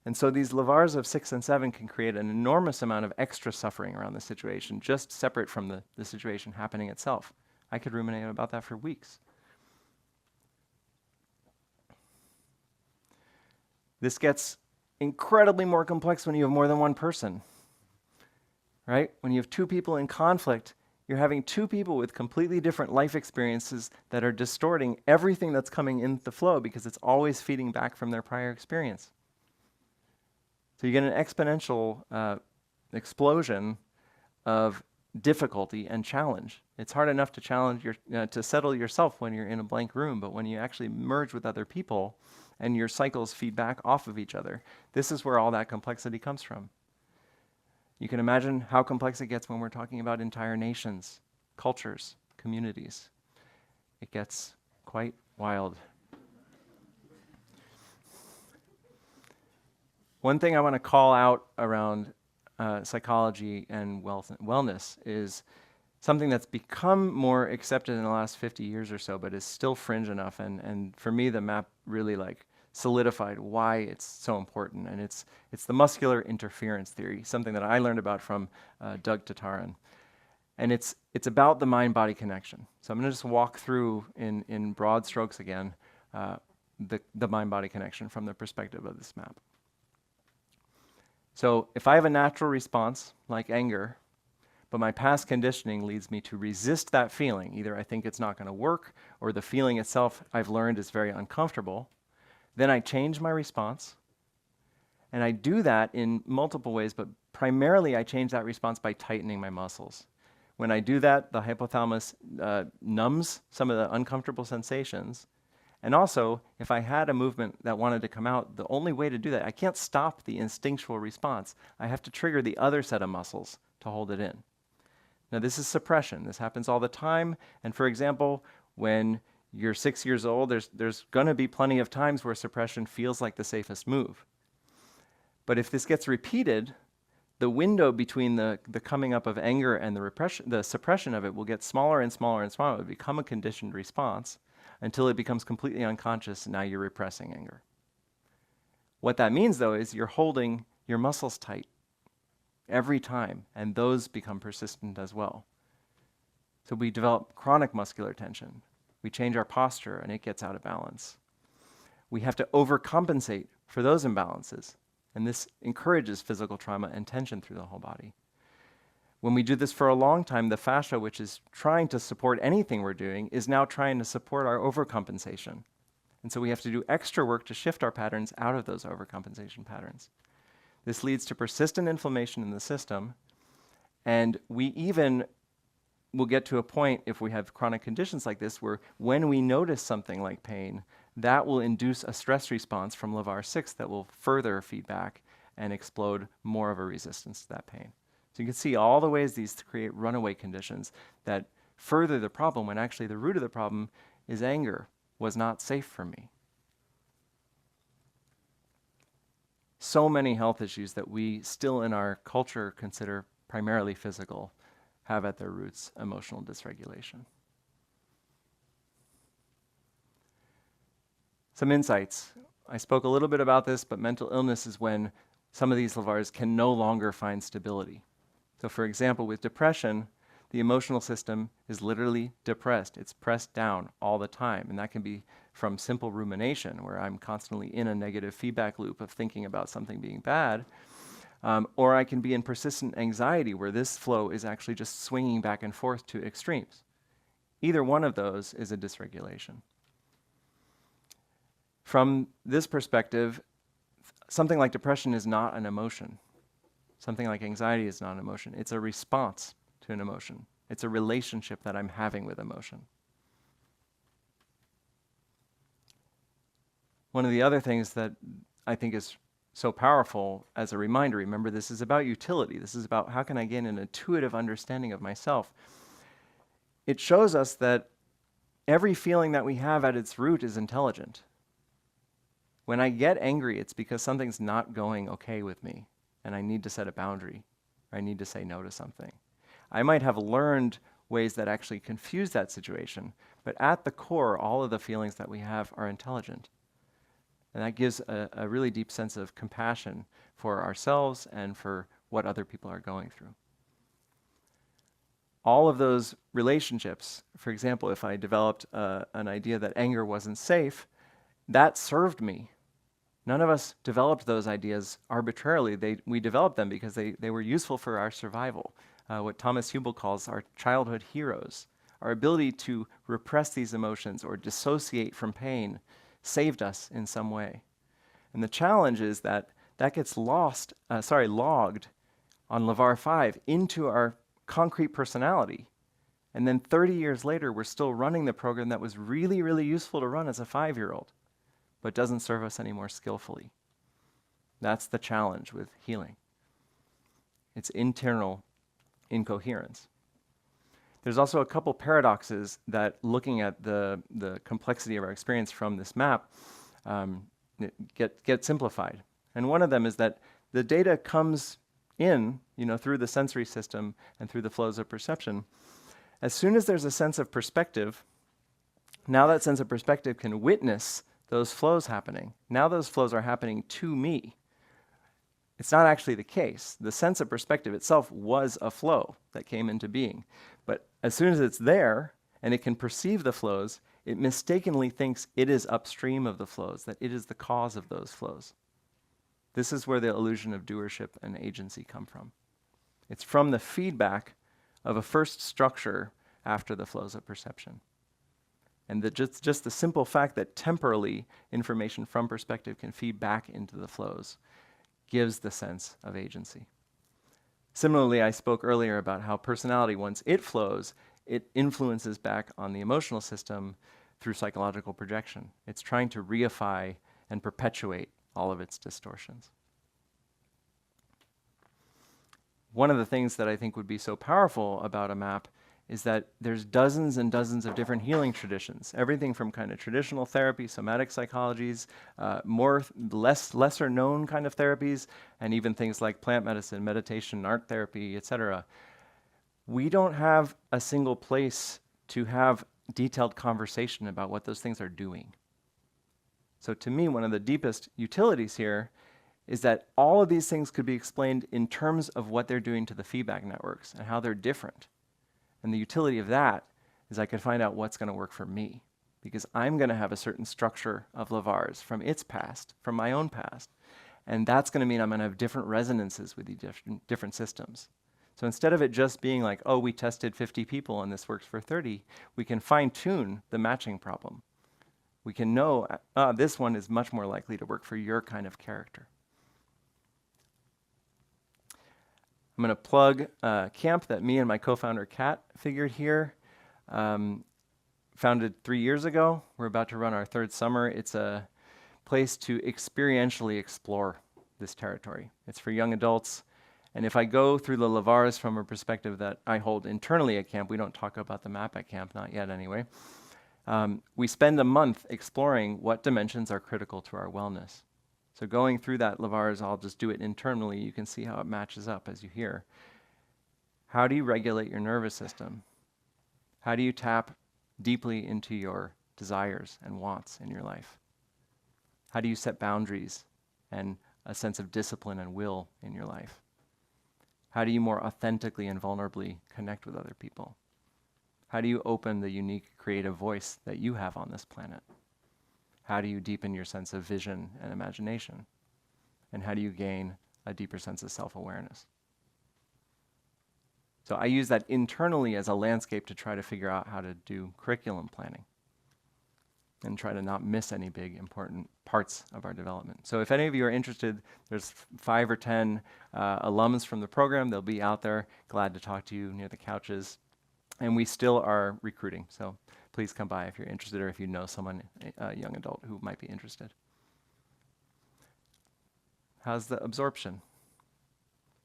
And so these LeVars of 6 and 7 can create an enormous amount of extra suffering around the situation, just separate from the situation happening itself. I could ruminate about that for weeks. This gets incredibly more complex when you have more than one person, right? When you have 2 people in conflict, you're having 2 people with completely different life experiences that are distorting everything that's coming in the flow because it's always feeding back from their prior experience. So you get an exponential explosion of difficulty and challenge. It's hard enough to challenge to settle yourself when you're in a blank room, but when you actually merge with other people and your cycles feed back off of each other, this is where all that complexity comes from. You can imagine how complex it gets when we're talking about entire nations, cultures, communities. It gets quite wild. One thing I want to call out around psychology and wellness is something that's become more accepted in the last 50 years or so, but is still fringe enough. And for me, the map really solidified why it's so important. And it's the muscular interference theory, something that I learned about from Doug Tatarin. And it's about the mind-body connection. So I'm going to just walk through in broad strokes again the mind-body connection from the perspective of this map. So if I have a natural response, like anger, but my past conditioning leads me to resist that feeling, either I think it's not going to work, or the feeling itself I've learned is very uncomfortable, then I change my response, And I do that in multiple ways, but primarily I change that response by tightening my muscles. When I do that, the hypothalamus numbs some of the uncomfortable sensations. And also, if I had a movement that wanted to come out, the only way to do that, I can't stop the instinctual response. I have to trigger the other set of muscles to hold it in. Now, this is suppression. This happens all the time. And for example, when you're 6 years old, there's going to be plenty of times where suppression feels like the safest move. But if this gets repeated, the window between the coming up of anger and the suppression of it will get smaller and smaller and smaller. It will become a conditioned response until it becomes completely unconscious, and now you're repressing anger. What that means, though, is you're holding your muscles tight every time, and those become persistent as well. So we develop chronic muscular tension. We change our posture, and it gets out of balance. We have to overcompensate for those imbalances, and this encourages physical trauma and tension through the whole body. When we do this for a long time, the fascia, which is trying to support anything we're doing, is now trying to support our overcompensation. And so we have to do extra work to shift our patterns out of those overcompensation patterns. This leads to persistent inflammation in the system, and we even will get to a point, if we have chronic conditions like this, where when we notice something like pain, that will induce a stress response from LeVar 6 that will further feedback and explode more of a resistance to that pain. So you can see all the ways these create runaway conditions that further the problem, when actually the root of the problem is anger was not safe for me. So many health issues that we still in our culture consider primarily physical have at their roots emotional dysregulation. Some insights. I spoke a little bit about this, but mental illness is when some of these LeVars can no longer find stability. So for example, with depression, the emotional system is literally depressed. It's pressed down all the time. And that can be from simple rumination, where I'm constantly in a negative feedback loop of thinking about something being bad. Or I can be in persistent anxiety, where this flow is actually just swinging back and forth to extremes. Either one of those is a dysregulation. From this perspective, something like depression is not an emotion. Something like anxiety is not an emotion. It's a response to an emotion. It's a relationship that I'm having with emotion. One of the other things that I think is so powerful as a reminder, remember, this is about utility. This is about how can I gain an intuitive understanding of myself. It shows us that every feeling that we have at its root is intelligent. When I get angry, it's because something's not going okay with me, and I need to set a boundary, or I need to say no to something. I might have learned ways that actually confuse that situation, but at the core, all of the feelings that we have are intelligent. And that gives a really deep sense of compassion for ourselves and for what other people are going through. All of those relationships, for example, if I developed an idea that anger wasn't safe, that served me. None of us developed those ideas arbitrarily. We developed them because they were useful for our survival, what Thomas Hubel calls our childhood heroes. Our ability to repress these emotions or dissociate from pain saved us in some way. And the challenge is that gets logged on LeVar 5 into our concrete personality. And then 30 years later, we're still running the program that was really, really useful to run as a 5-year-old, but doesn't serve us anymore skillfully. That's the challenge with healing. It's internal incoherence. There's also a couple paradoxes that, looking at the complexity of our experience from this map, get simplified. And one of them is that the data comes in, through the sensory system and through the flows of perception. As soon as there's a sense of perspective, now that sense of perspective can witness those flows happening. Now those flows are happening to me. It's not actually the case. The sense of perspective itself was a flow that came into being. But as soon as it's there and it can perceive the flows, it mistakenly thinks it is upstream of the flows, that it is the cause of those flows. This is where the illusion of doership and agency come from. It's from the feedback of a first structure after the flows of perception. And just the simple fact that temporally information from perspective can feed back into the flows gives the sense of agency. Similarly, I spoke earlier about how personality, once it flows, it influences back on the emotional system through psychological projection. It's trying to reify and perpetuate all of its distortions. One of the things that I think would be so powerful about a map is that there's dozens and dozens of different healing traditions, everything from kind of traditional therapy, somatic psychologies, lesser known kind of therapies, and even things like plant medicine, meditation, art therapy, etc. We don't have a single place to have detailed conversation about what those things are doing. So to me, one of the deepest utilities here is that all of these things could be explained in terms of what they're doing to the feedback networks and how they're different. And the utility of that is I could find out what's going to work for me, because I'm going to have a certain structure of Lavar's from its past, from my own past. And that's going to mean I'm going to have different resonances with the different systems. So instead of it just being like, oh, we tested 50 people and this works for 30, we can fine-tune the matching problem. We can know this one is much more likely to work for your kind of character. I'm going to plug a camp that me and my co-founder Kat figured here. Founded 3 years ago. We're about to run our third summer. It's a place to experientially explore this territory. It's for young adults. And if I go through the Lavar's from a perspective that I hold internally at camp, we don't talk about the map at camp, not yet anyway. We spend a month exploring what dimensions are critical to our wellness. So going through that Lavar's, I'll just do it internally. You can see how it matches up as you hear. How do you regulate your nervous system? How do you tap deeply into your desires and wants in your life? How do you set boundaries and a sense of discipline and will in your life? How do you more authentically and vulnerably connect with other people? How do you open the unique creative voice that you have on this planet? How do you deepen your sense of vision and imagination? And how do you gain a deeper sense of self-awareness? So I use that internally as a landscape to try to figure out how to do curriculum planning and try to not miss any big important parts of our development. So if any of you are interested, there's 5 or 10 alums from the program. They'll be out there, glad to talk to you near the couches. And we still are recruiting, so please come by if you're interested or if you know someone, a young adult who might be interested. How's the absorption?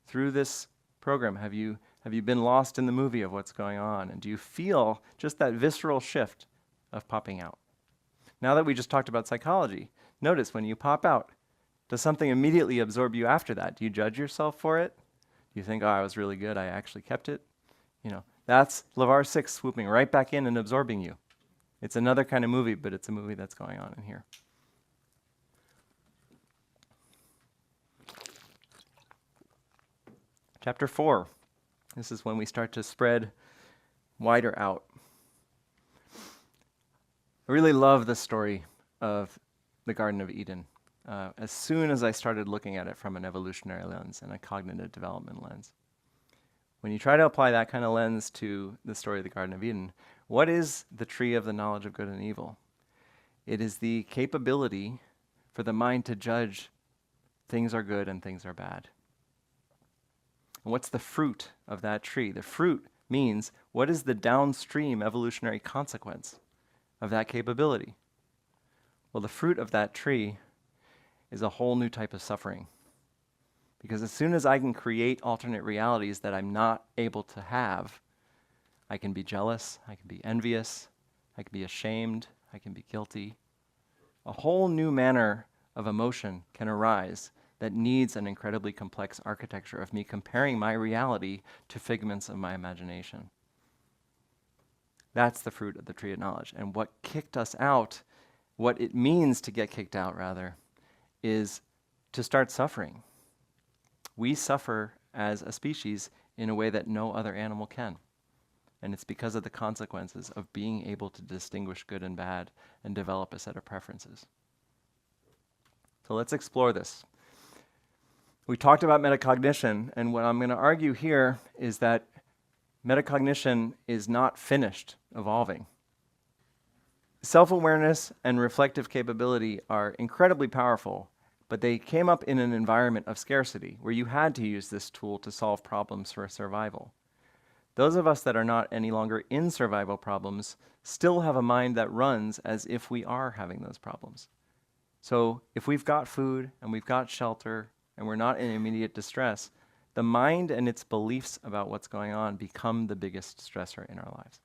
Through this program, have you been lost in the movie of what's going on? And do you feel just that visceral shift of popping out? Now that we just talked about psychology, notice when you pop out, does something immediately absorb you after that? Do you judge yourself for it? Do you think, oh, I was really good, I actually kept it? You know, that's Lavar 6 swooping right back in and absorbing you. It's another kind of movie, but it's a movie that's going on in here. Chapter 4. This is when we start to spread wider out. I really love the story of the Garden of Eden. As soon as I started looking at it from an evolutionary lens and a cognitive development lens. When you try to apply that kind of lens to the story of the Garden of Eden, what is the tree of the knowledge of good and evil? It is the capability for the mind to judge things are good and things are bad. And what's the fruit of that tree? The fruit means what is the downstream evolutionary consequence of that capability? Well, the fruit of that tree is a whole new type of suffering. Because as soon as I can create alternate realities that I'm not able to have, I can be jealous, I can be envious, I can be ashamed, I can be guilty. A whole new manner of emotion can arise that needs an incredibly complex architecture of me comparing my reality to figments of my imagination. That's the fruit of the tree of knowledge. And what kicked us out, what it means to get kicked out, rather, is to start suffering. We suffer as a species in a way that no other animal can. And it's because of the consequences of being able to distinguish good and bad and develop a set of preferences. So let's explore this. We talked about metacognition, and what I'm going to argue here is that metacognition is not finished evolving. Self-awareness and reflective capability are incredibly powerful, but they came up in an environment of scarcity where you had to use this tool to solve problems for survival. Those of us that are not any longer in survival problems still have a mind that runs as if we are having those problems. So if we've got food and we've got shelter and we're not in immediate distress, the mind and its beliefs about what's going on become the biggest stressor in our lives.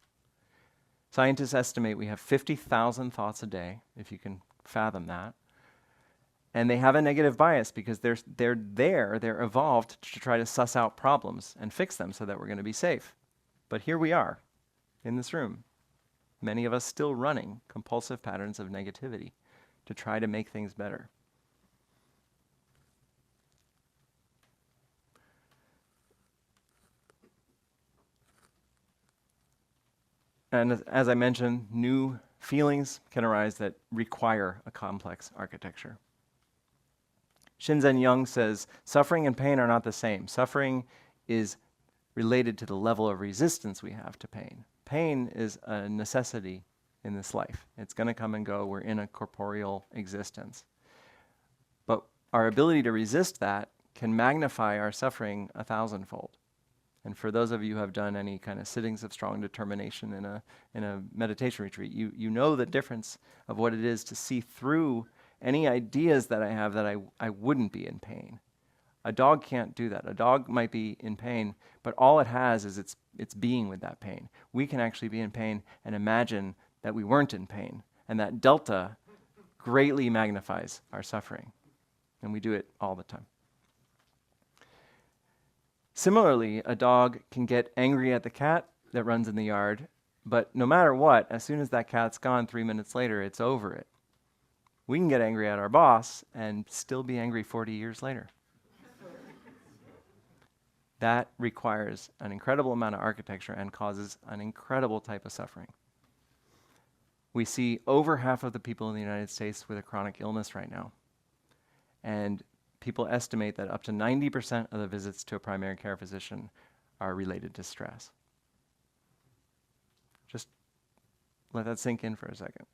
Scientists estimate we have 50,000 thoughts a day, if you can fathom that. And they have a negative bias because they're evolved to try to suss out problems and fix them so that we're going to be safe. But here we are, in this room, many of us still running compulsive patterns of negativity to try to make things better. And as I mentioned, new feelings can arise that require a complex architecture. Shinzen Young says, suffering and pain are not the same. Suffering is related to the level of resistance we have to pain. Pain is a necessity in this life. It's going to come and go. We're in a corporeal existence. But our ability to resist that can magnify our suffering 1,000-fold. And for those of you who have done any kind of sittings of strong determination in a meditation retreat, you know the difference of what it is to see through any ideas that I have that I wouldn't be in pain. A dog can't do that. A dog might be in pain, but all it has is its being with that pain. We can actually be in pain and imagine that we weren't in pain. And that delta greatly magnifies our suffering. And we do it all the time. Similarly, a dog can get angry at the cat that runs in the yard, but no matter what, as soon as that cat's gone 3 minutes later, it's over it. We can get angry at our boss and still be angry 40 years later. That requires an incredible amount of architecture and causes an incredible type of suffering. We see over half of the people in the United States with a chronic illness right now. And people estimate that up to 90% of the visits to a primary care physician are related to stress. Just let that sink in for a second.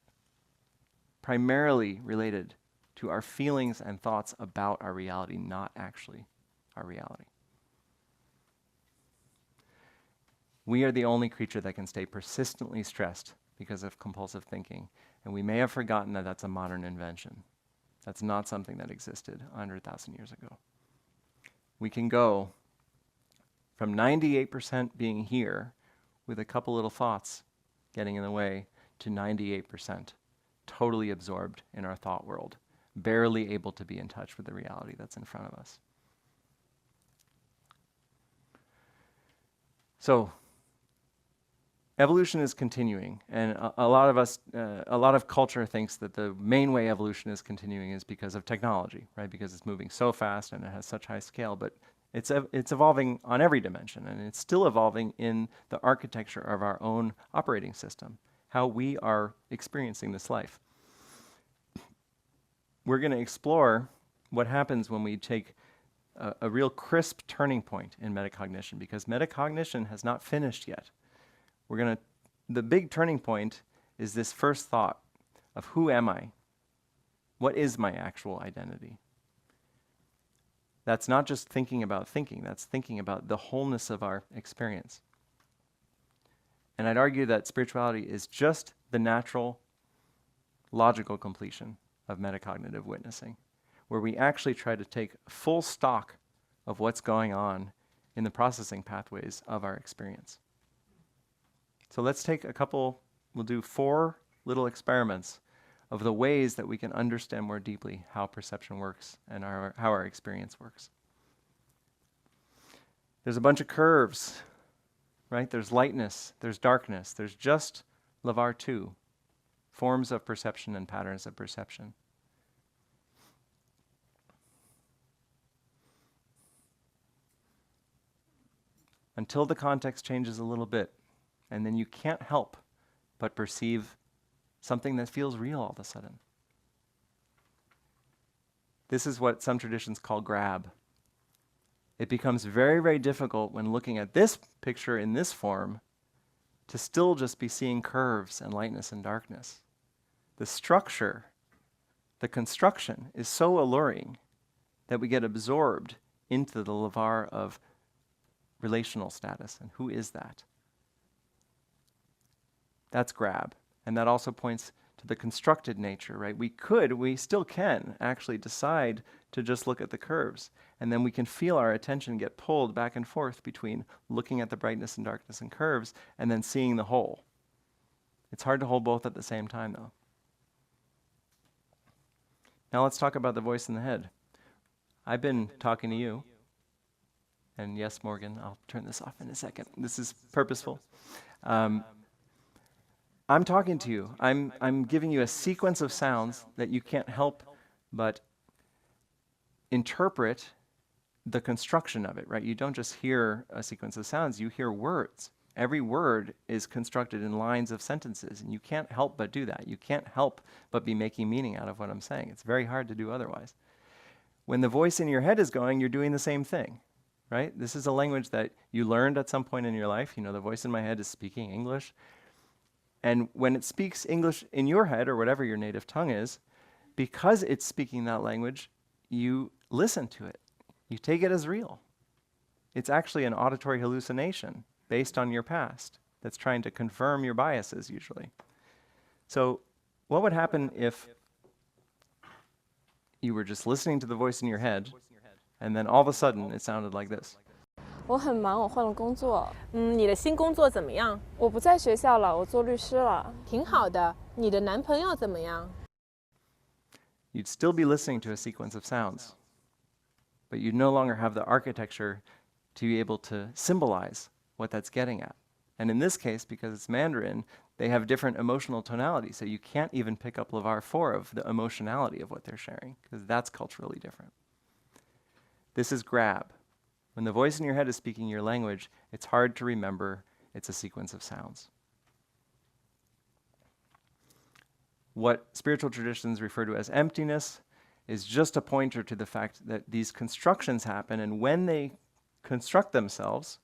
Primarily related to our feelings and thoughts about our reality, not actually our reality. We are the only creature that can stay persistently stressed because of compulsive thinking, and we may have forgotten that that's a modern invention. That's not something that existed 100,000 years ago. We can go from 98% being here with a couple little thoughts getting in the way to 98% totally absorbed in our thought world, barely able to be in touch with the reality that's in front of us. So, evolution is continuing, and a lot of culture thinks that the main way evolution is continuing is because of technology, right? Because it's moving so fast and it has such high scale, but it's evolving on every dimension, and it's still evolving in the architecture of our own operating system, how we are experiencing this life. We're going to explore what happens when we take a real crisp turning point in metacognition, because metacognition has not finished yet. The big turning point is this first thought of who am I? What is my actual identity? That's not just thinking about thinking, that's thinking about the wholeness of our experience. And I'd argue that spirituality is just the natural, logical completion of metacognitive witnessing, where we actually try to take full stock of what's going on in the processing pathways of our experience. So let's take we'll do 4 little experiments of the ways that we can understand more deeply how perception works and how our experience works. There's a bunch of curves, right? There's lightness, there's darkness, there's just Lavar 2, forms of perception and patterns of perception. Until the context changes a little bit, and then you can't help but perceive something that feels real all of a sudden. This is what some traditions call grab. It becomes very, very difficult when looking at this picture in this form to still just be seeing curves and lightness and darkness. The structure the construction is so alluring that we get absorbed into the lavar of relational status. And who is that? That's grab. And that also points to the constructed nature, right? We still can actually decide to just look at the curves. And then we can feel our attention get pulled back and forth between looking at the brightness and darkness and curves and then seeing the whole. It's hard to hold both at the same time, though. Now let's talk about the voice in the head. I've been talking to you. And yes, Morgan, I'll turn this off in a second. This is purposeful. I'm talking to you. I'm giving you a sequence of sounds that you can't help but interpret the construction of it, right? You don't just hear a sequence of sounds, you hear words. Every word is constructed in lines of sentences, and you can't help but do that. You can't help but be making meaning out of what I'm saying. It's very hard to do otherwise. When the voice in your head is going, you're doing the same thing, right? This is a language that you learned at some point in your life. You know, the voice in my head is speaking English. And when it speaks English in your head, or whatever your native tongue is, because it's speaking that language, you listen to it. You take it as real. It's actually an auditory hallucination based on your past that's trying to confirm your biases, usually. So what would happen if you were just listening to the voice in your head, and then all of a sudden it sounded like this? 我很忙，我换了工作。你的新工作怎么样？我不在学校了，我做律师了。挺好的。你的男朋友怎么样？ You'd still be listening to a sequence of sounds, but you'd no longer have the architecture to be able to symbolize what that's getting at. And in this case, because it's Mandarin, they have different emotional tonalities, so you can't even pick up Lavar 4 of the emotionality of what they're sharing, because that's culturally different. This is grab. When the voice in your head is speaking your language, it's hard to remember it's a sequence of sounds. What spiritual traditions refer to as emptiness is just a pointer to the fact that these constructions happen, and when they construct themselves,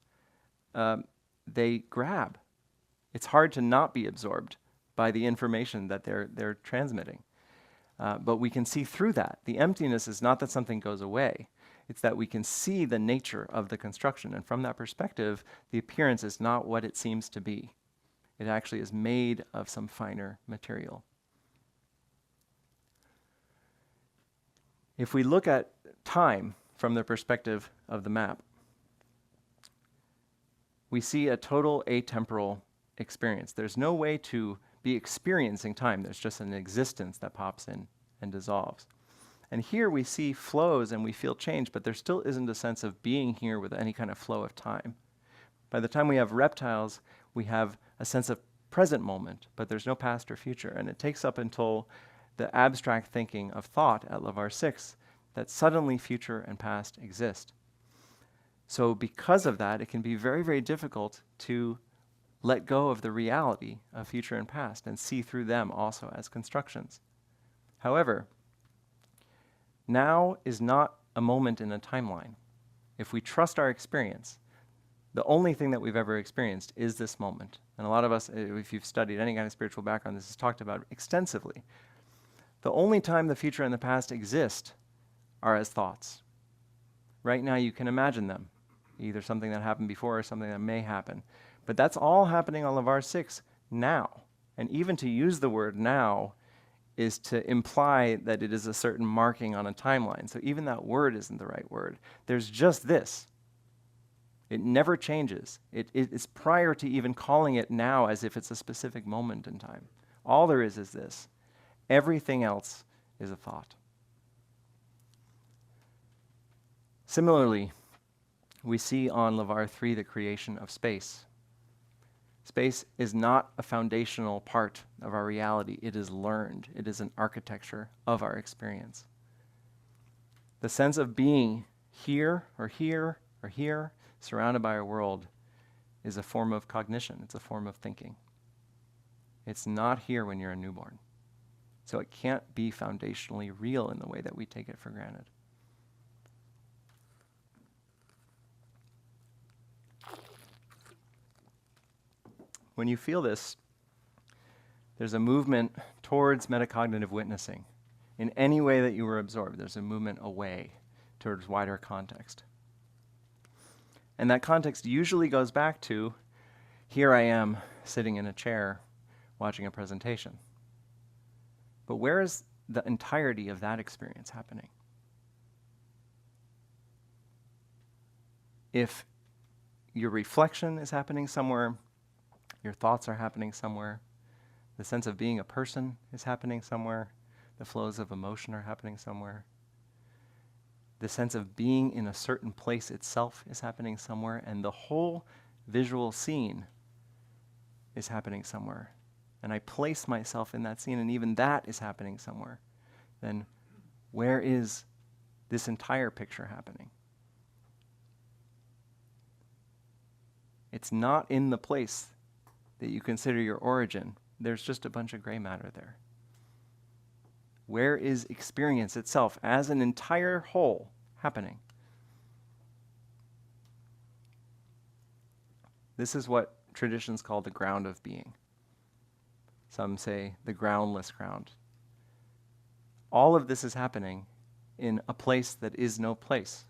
they grab. It's hard to not be absorbed by the information that they're transmitting. But we can see through that. The emptiness is not that something goes away. It's that we can see the nature of the construction. And from that perspective, the appearance is not what it seems to be. It actually is made of some finer material. If we look at time from the perspective of the map, we see a total atemporal experience. There's no way to be experiencing time. There's just an existence that pops in and dissolves. And here we see flows and we feel change, but there still isn't a sense of being here with any kind of flow of time. By the time we have reptiles, we have a sense of present moment, but there's no past or future. And it takes up until the abstract thinking of thought at Lavar 6 that suddenly future and past exist. So because of that, it can be very, very difficult to let go of the reality of future and past and see through them also as constructions. However, now is not a moment in a timeline. If we trust our experience, the only thing that we've ever experienced is this moment. And a lot of us, if you've studied any kind of spiritual background, this is talked about extensively. The only time the future and the past exist are as thoughts. Right now you can imagine them, either something that happened before or something that may happen. But that's all happening on Lavar 6 now. And even to use the word now is to imply that it is a certain marking on a timeline. So even that word isn't the right word. There's just this. It never changes. It is prior to even calling it now as if it's a specific moment in time. All there is this. Everything else is a thought. Similarly, we see on Lavar 3 the creation of space. Space is not a foundational part of our reality. It is learned. It is an architecture of our experience. The sense of being here or here or here, surrounded by our world, is a form of cognition. It's a form of thinking. It's not here when you're a newborn. So it can't be foundationally real in the way that we take it for granted. When you feel this, there's a movement towards metacognitive witnessing. In any way that you were absorbed, there's a movement away towards wider context. And that context usually goes back to, here I am sitting in a chair watching a presentation. But where is the entirety of that experience happening? If your reflection is happening somewhere, your thoughts are happening somewhere, the sense of being a person is happening somewhere, the flows of emotion are happening somewhere, the sense of being in a certain place itself is happening somewhere, and the whole visual scene is happening somewhere, and I place myself in that scene, and even that is happening somewhere, then where is this entire picture happening? It's not in the place that you consider your origin. There's just a bunch of gray matter there. Where is experience itself as an entire whole happening? This is what traditions call the ground of being. Some say the groundless ground. All of this is happening in a place that is no place.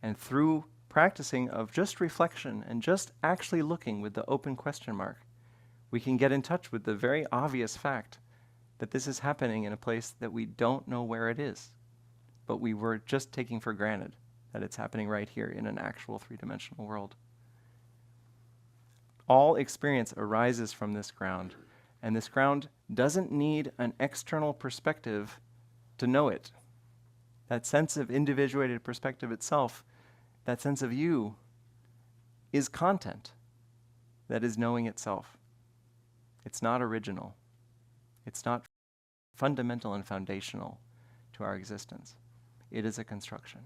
And through practicing of just reflection and just actually looking with the open question mark, we can get in touch with the very obvious fact that this is happening in a place that we don't know where it is, but we were just taking for granted that it's happening right here in an actual three-dimensional world. All experience arises from this ground, and this ground doesn't need an external perspective to know it. That sense of individuated perspective itself, that sense of you, is content that is knowing itself. It's not original. It's not fundamental and foundational to our existence. It is a construction.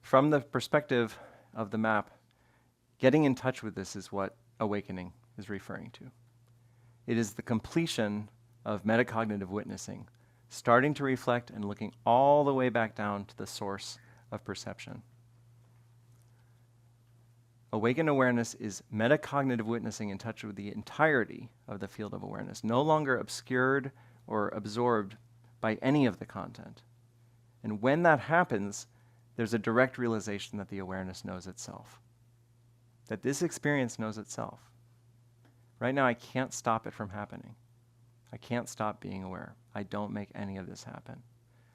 From the perspective of the map, getting in touch with this is what awakening is referring to. It is the completion of metacognitive witnessing, starting to reflect and looking all the way back down to the source of perception. Awakened awareness is metacognitive witnessing in touch with the entirety of the field of awareness, no longer obscured or absorbed by any of the content. And when that happens, there's a direct realization that the awareness knows itself, that this experience knows itself. Right now, I can't stop it from happening. I can't stop being aware. I don't make any of this happen.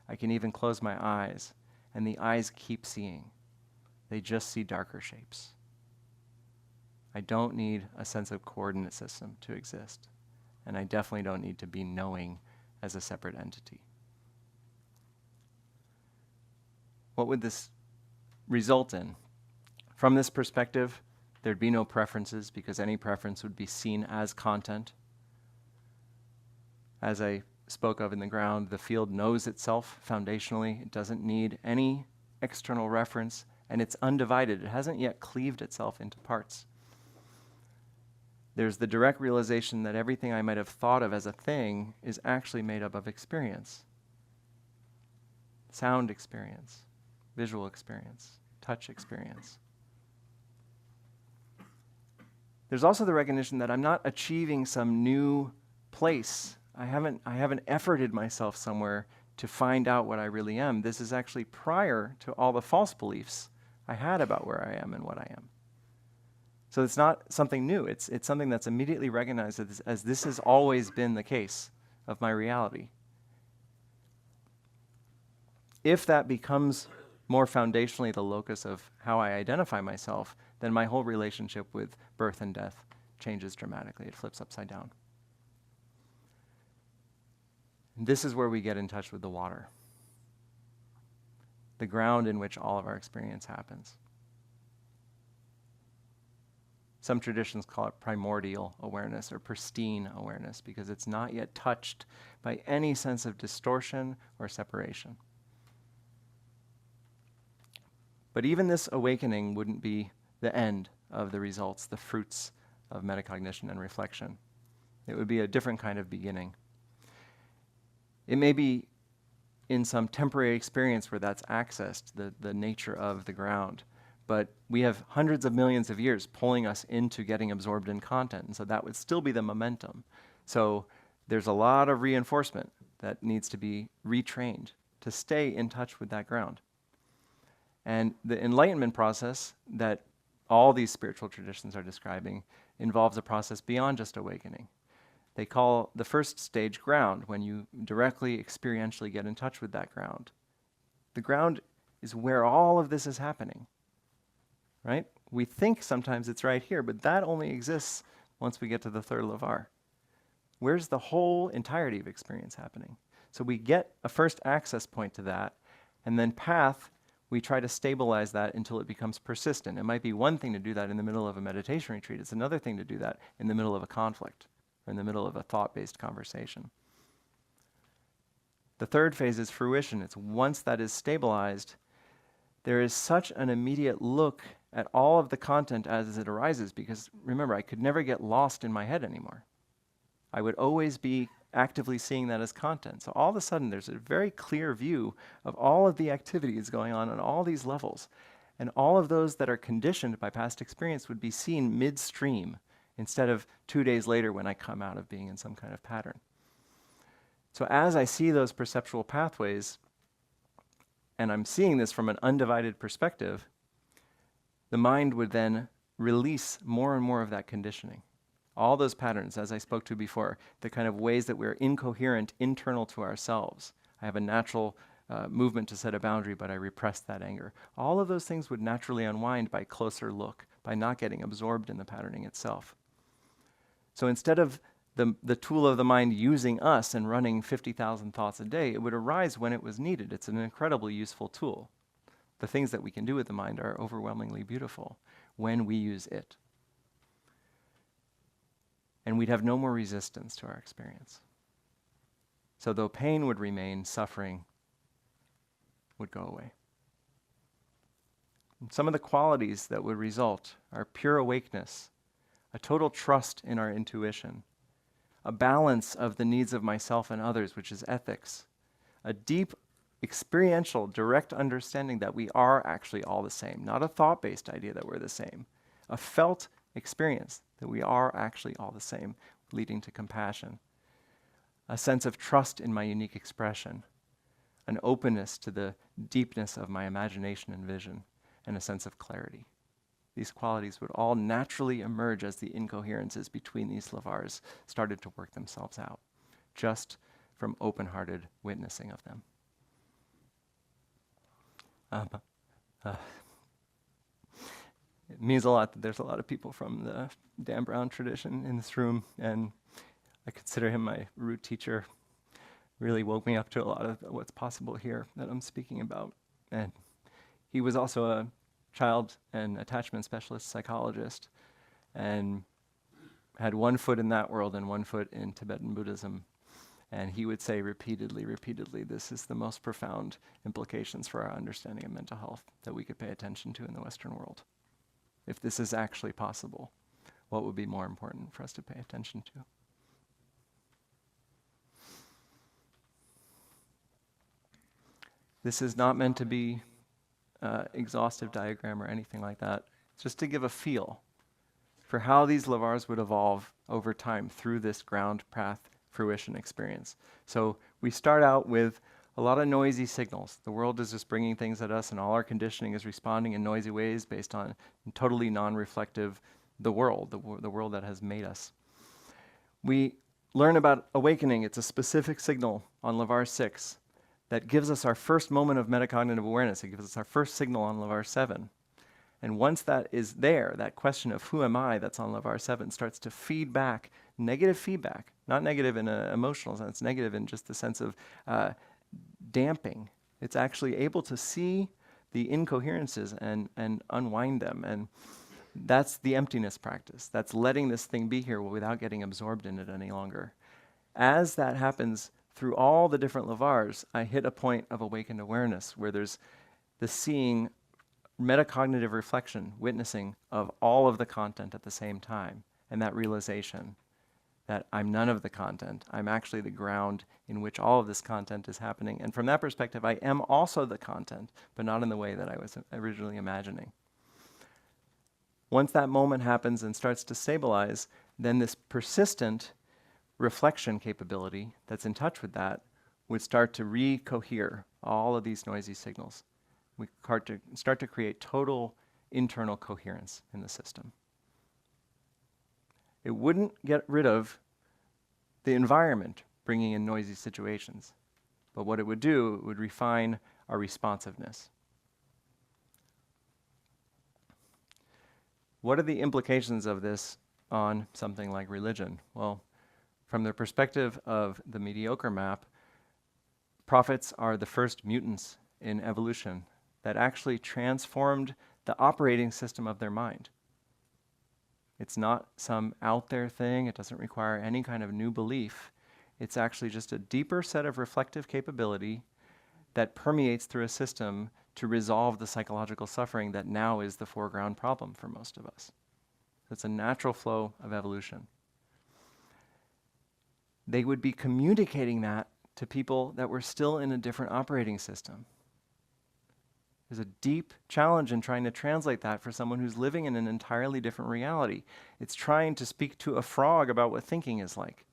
I can even close my eyes, and the eyes keep seeing. They just see darker shapes. I don't need a sense of coordinate system to exist, and I definitely don't need to be knowing as a separate entity. What would this result in? From this perspective, there'd be no preferences because any preference would be seen as content. As I spoke of in the ground, the field knows itself foundationally. It doesn't need any external reference, and it's undivided. It hasn't yet cleaved itself into parts. There's the direct realization that everything I might have thought of as a thing is actually made up of experience. Sound experience, visual experience, touch experience. There's also the recognition that I'm not achieving some new place. I haven't efforted myself somewhere to find out what I really am. This is actually prior to all the false beliefs I had about where I am and what I am. So it's not something new. It's something that's immediately recognized as this has always been the case of my reality. If that becomes more foundationally the locus of how I identify myself, then my whole relationship with birth and death changes dramatically. It flips upside down. And this is where we get in touch with the water, the ground in which all of our experience happens. Some traditions call it primordial awareness or pristine awareness because it's not yet touched by any sense of distortion or separation. But even this awakening wouldn't be the end of the results, the fruits of metacognition and reflection. It would be a different kind of beginning. It may be in some temporary experience where that's accessed, the nature of the ground, but we have hundreds of millions of years pulling us into getting absorbed in content. And so that would still be the momentum. So there's a lot of reinforcement that needs to be retrained to stay in touch with that ground. And the enlightenment process that all these spiritual traditions are describing involves a process beyond just awakening. They call the first stage ground, when you directly experientially get in touch with that ground. The ground is where all of this is happening, right? We think sometimes it's right here, but that only exists once we get to the third lavar. Where's the whole entirety of experience happening? So we get a first access point to that, and then path, we try to stabilize that until it becomes persistent. It might be one thing to do that in the middle of a meditation retreat. It's another thing to do that in the middle of a conflict or in the middle of a thought-based conversation. The third phase is fruition. It's once that is stabilized, there is such an immediate look at all of the content as it arises, because remember, I could never get lost in my head anymore. I would always be actively seeing that as content. So all of a sudden, there's a very clear view of all of the activities going on all these levels. And all of those that are conditioned by past experience would be seen midstream instead of 2 days later when I come out of being in some kind of pattern. So as I see those perceptual pathways, and I'm seeing this from an undivided perspective, the mind would then release more and more of that conditioning. All those patterns, as I spoke to before, the kind of ways that we're incoherent internal to ourselves. I have a natural movement to set a boundary, but I repress that anger. All of those things would naturally unwind by closer look, by not getting absorbed in the patterning itself. So instead of the tool of the mind using us and running 50,000 thoughts a day, it would arise when it was needed. It's an incredibly useful tool. The things that we can do with the mind are overwhelmingly beautiful when we use it. And we'd have no more resistance to our experience. So though pain would remain, suffering would go away. And some of the qualities that would result are pure awakeness, a total trust in our intuition, a balance of the needs of myself and others, which is ethics, a deep experiential, direct understanding that we are actually all the same, not a thought-based idea that we're the same, a felt experience that we are actually all the same, leading to compassion, a sense of trust in my unique expression, an openness to the deepness of my imagination and vision, and a sense of clarity. These qualities would all naturally emerge as the incoherences between these lavars started to work themselves out, just from open-hearted witnessing of them. It means a lot that there's a lot of people from the Dan Brown tradition in this room, and I consider him my root teacher. Really woke me up to a lot of what's possible here that I'm speaking about. And he was also a child and attachment specialist psychologist, and had one foot in that world and one foot in Tibetan Buddhism. And he would say repeatedly, this is the most profound implications for our understanding of mental health that we could pay attention to in the Western world. If this is actually possible, what would be more important for us to pay attention to? This is not meant to be exhaustive diagram or anything like that. It's just to give a feel for how these lavars would evolve over time through this ground path fruition experience. So we start out with a lot of noisy signals. The world is just bringing things at us, and all our conditioning is responding in noisy ways based on totally non-reflective the world that has made us. We learn about awakening. It's a specific signal on Lavar 6 that gives us our first moment of metacognitive awareness. It gives us our first signal on Lavar 7. And once that is there, that question of who am I that's on Lavar 7 starts to feed back, negative feedback, not negative in an emotional sense, negative in just the sense of damping. It's actually able to see the incoherences and unwind them. And that's the emptiness practice. That's letting this thing be here without getting absorbed in it any longer. As that happens through all the different lavars, I hit a point of awakened awareness where there's the seeing, metacognitive reflection, witnessing of all of the content at the same time, and that realization that I'm none of the content. I'm actually the ground in which all of this content is happening. And from that perspective, I am also the content, but not in the way that I was originally imagining. Once that moment happens and starts to stabilize, then this persistent reflection capability that's in touch with that would start to recohere all of these noisy signals. We start to create total internal coherence in the system. It wouldn't get rid of the environment bringing in noisy situations, but what it would do, it would refine our responsiveness. What are the implications of this on something like religion? Well, from the perspective of the Mediocre Map, prophets are the first mutants in evolution that actually transformed the operating system of their mind. It's not some out there thing. It doesn't require any kind of new belief. It's actually just a deeper set of reflective capability that permeates through a system to resolve the psychological suffering that now is the foreground problem for most of us. It's a natural flow of evolution. They would be communicating that to people that were still in a different operating system. There's a deep challenge in trying to translate that for someone who's living in an entirely different reality. It's trying to speak to a frog about what thinking is like.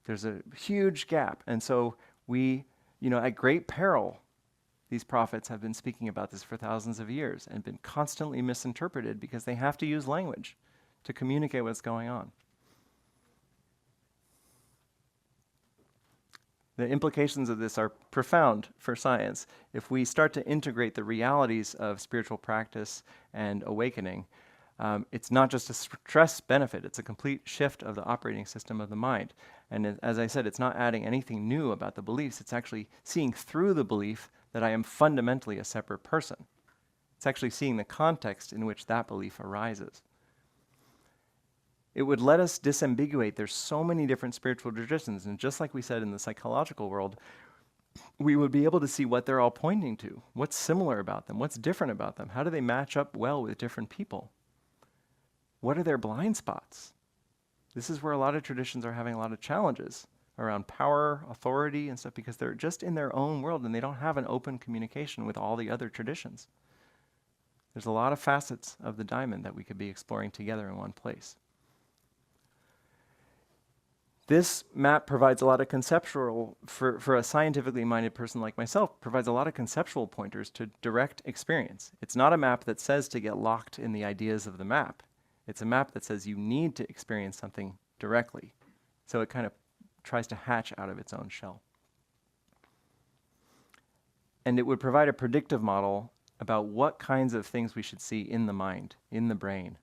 There's a huge gap. And so we, at great peril, these prophets have been speaking about this for thousands of years and been constantly misinterpreted because they have to use language to communicate what's going on. The implications of this are profound for science. If we start to integrate the realities of spiritual practice and awakening, it's not just a stress benefit, it's a complete shift of the operating system of the mind. And as I said, it's not adding anything new about the beliefs, it's actually seeing through the belief that I am fundamentally a separate person. It's actually seeing the context in which that belief arises. It would let us disambiguate. There's so many different spiritual traditions, and just like we said in the psychological world, we would be able to see what they're all pointing to. What's similar about them? What's different about them? How do they match up well with different people? What are their blind spots? This is where a lot of traditions are having a lot of challenges around power, authority, and stuff, because they're just in their own world and they don't have an open communication with all the other traditions. There's a lot of facets of the diamond that we could be exploring together in one place. This map provides a lot of conceptual, for a scientifically minded person like myself, provides a lot of conceptual pointers to direct experience. It's not a map that says to get locked in the ideas of the map. It's a map that says you need to experience something directly. So it kind of tries to hatch out of its own shell. And it would provide a predictive model about what kinds of things we should see in the mind, in the brain,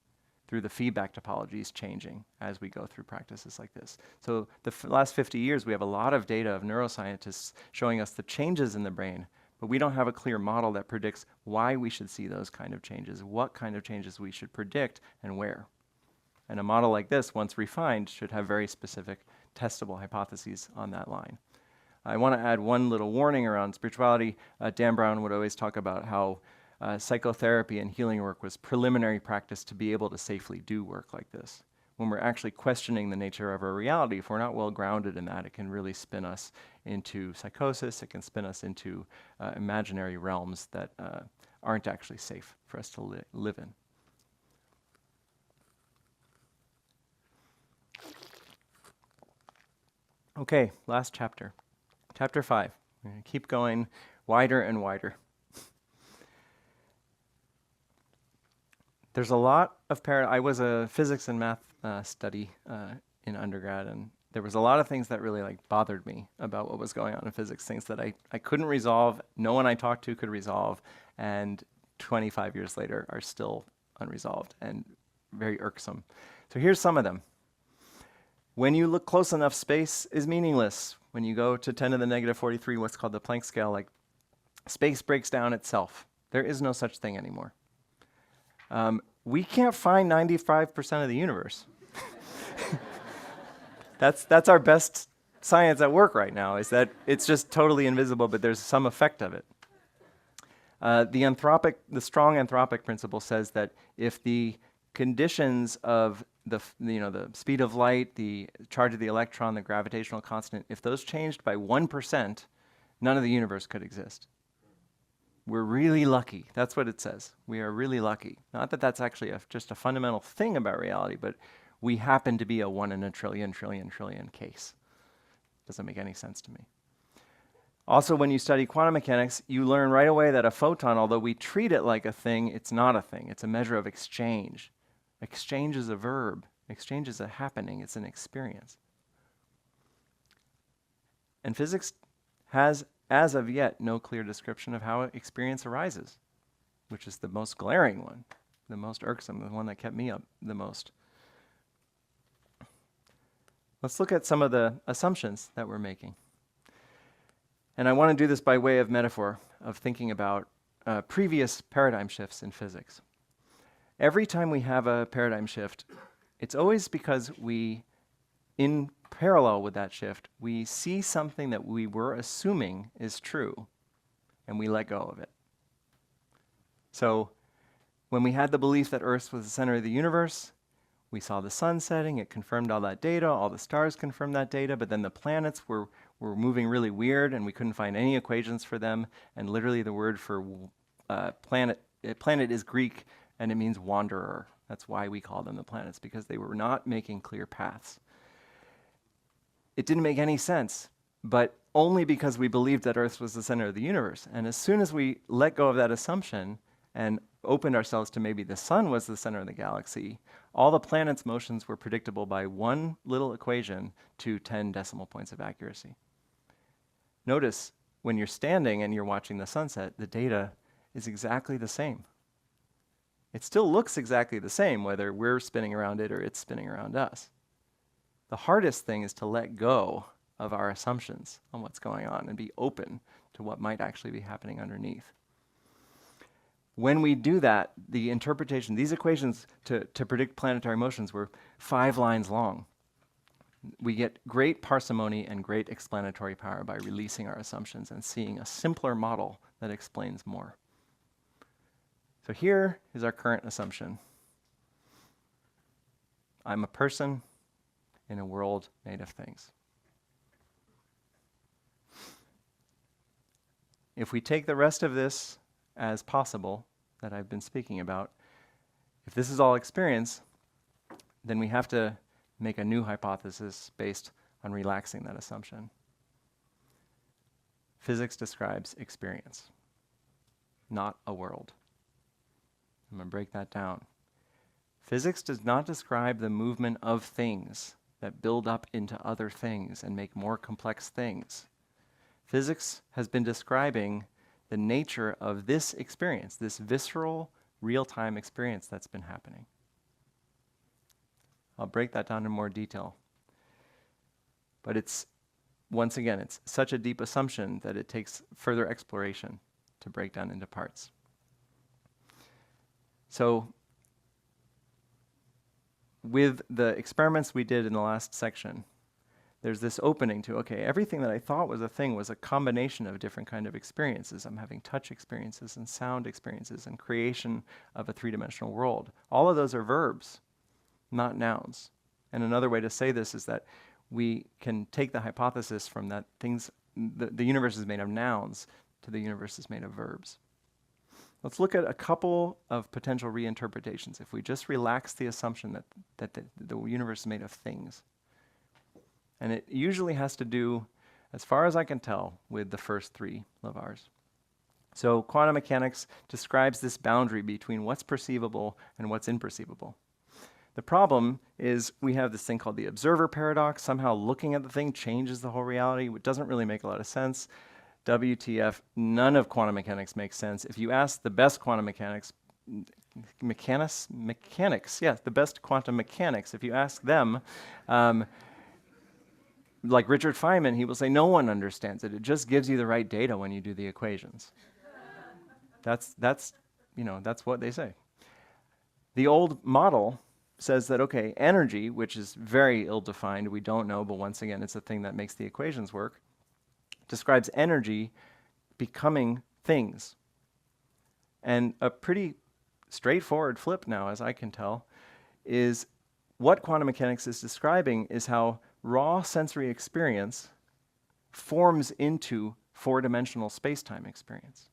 through the feedback topologies changing as we go through practices like this. So the last 50 years, we have a lot of data of neuroscientists showing us the changes in the brain, but we don't have a clear model that predicts why we should see those kind of changes, what kind of changes we should predict, and where. And a model like this, once refined, should have very specific testable hypotheses on that line. I want to add one little warning around spirituality. Dan Brown would always talk about how psychotherapy and healing work was preliminary practice to be able to safely do work like this. When we're actually questioning the nature of our reality, if we're not well grounded in that, it can really spin us into psychosis, it can spin us into imaginary realms that aren't actually safe for us to live in. Okay, last chapter. Chapter 5. We're going to keep going wider and wider. There's a lot of I was a physics and math study in undergrad, and there was a lot of things that really bothered me about what was going on in physics, things that I couldn't resolve, no one I talked to could resolve, and 25 years later are still unresolved and very irksome. So here's some of them. When you look close enough, space is meaningless. When you go to 10 to the negative 43, what's called the Planck scale, space breaks down itself. There is no such thing anymore. We can't find 95% of the universe. That's our best science at work right now, is that it's just totally invisible, but there's some effect of it. The strong anthropic principle says that if the conditions of the speed of light, the charge of the electron, the gravitational constant, if those changed by 1%, none of the universe could exist. We're really lucky. That's what it says. We are really lucky. Not that that's actually just a fundamental thing about reality, but we happen to be a 1 in a trillion case. Doesn't make any sense to me. Also, when you study quantum mechanics, you learn right away that a photon, although we treat it like a thing, it's not a thing. It's a measure of exchange. Exchange is a verb. Exchange is a happening. It's an experience. And physics has, as of yet, no clear description of how experience arises, which is the most glaring one, the most irksome, the one that kept me up the most. Let's look at some of the assumptions that we're making. And I want to do this by way of metaphor, of thinking about previous paradigm shifts in physics. Every time we have a paradigm shift, it's always because in parallel with that shift, we see something that we were assuming is true, and we let go of it. So when we had the belief that Earth was the center of the universe, we saw the sun setting, it confirmed all that data, all the stars confirmed that data, but then the planets were moving really weird, and we couldn't find any equations for them, and literally the word for planet is Greek, and it means wanderer. That's why we call them the planets, because they were not making clear paths. It didn't make any sense, but only because we believed that Earth was the center of the universe. And as soon as we let go of that assumption and opened ourselves to maybe the sun was the center of the galaxy, all the planets' motions were predictable by one little equation to 10 decimal points of accuracy. Notice, when you're standing and you're watching the sunset, the data is exactly the same. It still looks exactly the same, whether we're spinning around it or it's spinning around us. The hardest thing is to let go of our assumptions on what's going on and be open to what might actually be happening underneath. When we do that, the interpretation, these equations to predict planetary motions were 5 lines long. We get great parsimony and great explanatory power by releasing our assumptions and seeing a simpler model that explains more. So here is our current assumption. I'm a person in a world made of things. If we take the rest of this as possible, that I've been speaking about, if this is all experience, then we have to make a new hypothesis based on relaxing that assumption. Physics describes experience, not a world. I'm going to break that down. Physics does not describe the movement of things that build up into other things and make more complex things. Physics has been describing the nature of this experience, this visceral, real-time experience that's been happening. I'll break that down in more detail. But it's, once again, it's such a deep assumption that it takes further exploration to break down into parts. So, with the experiments we did in the last section, there's this opening to, okay, everything that I thought was a thing was a combination of different kind of experiences. I'm having touch experiences and sound experiences and creation of a 3-dimensional world. All of those are verbs, not nouns. And another way to say this is that we can take the hypothesis from that the universe is made of nouns to the universe is made of verbs. Let's look at a couple of potential reinterpretations if we just relax the assumption that the universe is made of things. And it usually has to do, as far as I can tell, with the first 3 Lavars. So quantum mechanics describes this boundary between what's perceivable and what's imperceivable. The problem is we have this thing called the observer paradox. Somehow looking at the thing changes the whole reality. It doesn't really make a lot of sense. WTF, none of quantum mechanics makes sense. If you ask the best quantum mechanics, the best quantum mechanics, if you ask them, like Richard Feynman, he will say no one understands it. It just gives you the right data when you do the equations. That's what they say. The old model says that, okay, energy, which is very ill-defined, we don't know, but once again, it's a thing that makes the equations work, describes energy becoming things. And a pretty straightforward flip now, as I can tell, is what quantum mechanics is describing is how raw sensory experience forms into 4-dimensional space-time experience.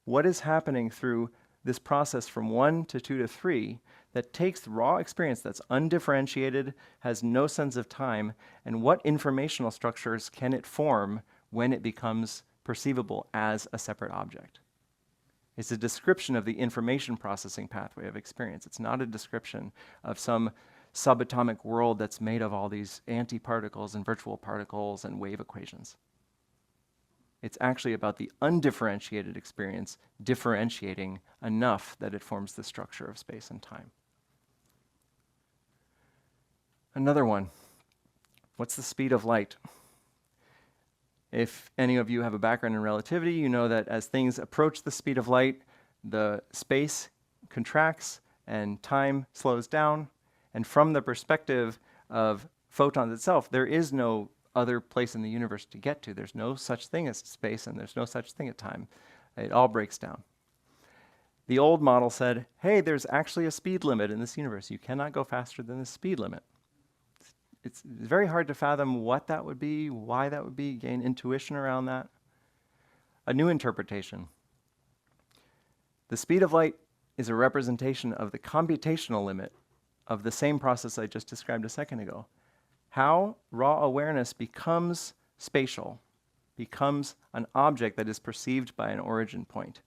What is happening through this process from 1 to 2 to 3 that takes the raw experience that's undifferentiated, has no sense of time, and what informational structures can it form when it becomes perceivable as a separate object? It's a description of the information processing pathway of experience. It's not a description of some subatomic world that's made of all these antiparticles and virtual particles and wave equations. It's actually about the undifferentiated experience differentiating enough that it forms the structure of space and time. Another one. What's the speed of light? If any of you have a background in relativity, you know that as things approach the speed of light, the space contracts and time slows down. And from the perspective of photons itself, there is no other place in the universe to get to. There's no such thing as space, and there's no such thing as time. It all breaks down. The old model said, hey, there's actually a speed limit in this universe. You cannot go faster than the speed limit. It's very hard to fathom what that would be, why that would be, gain intuition around that. A new interpretation. The speed of light is a representation of the computational limit of the same process I just described a second ago. How raw awareness becomes spatial, becomes an object that is perceived by an origin point.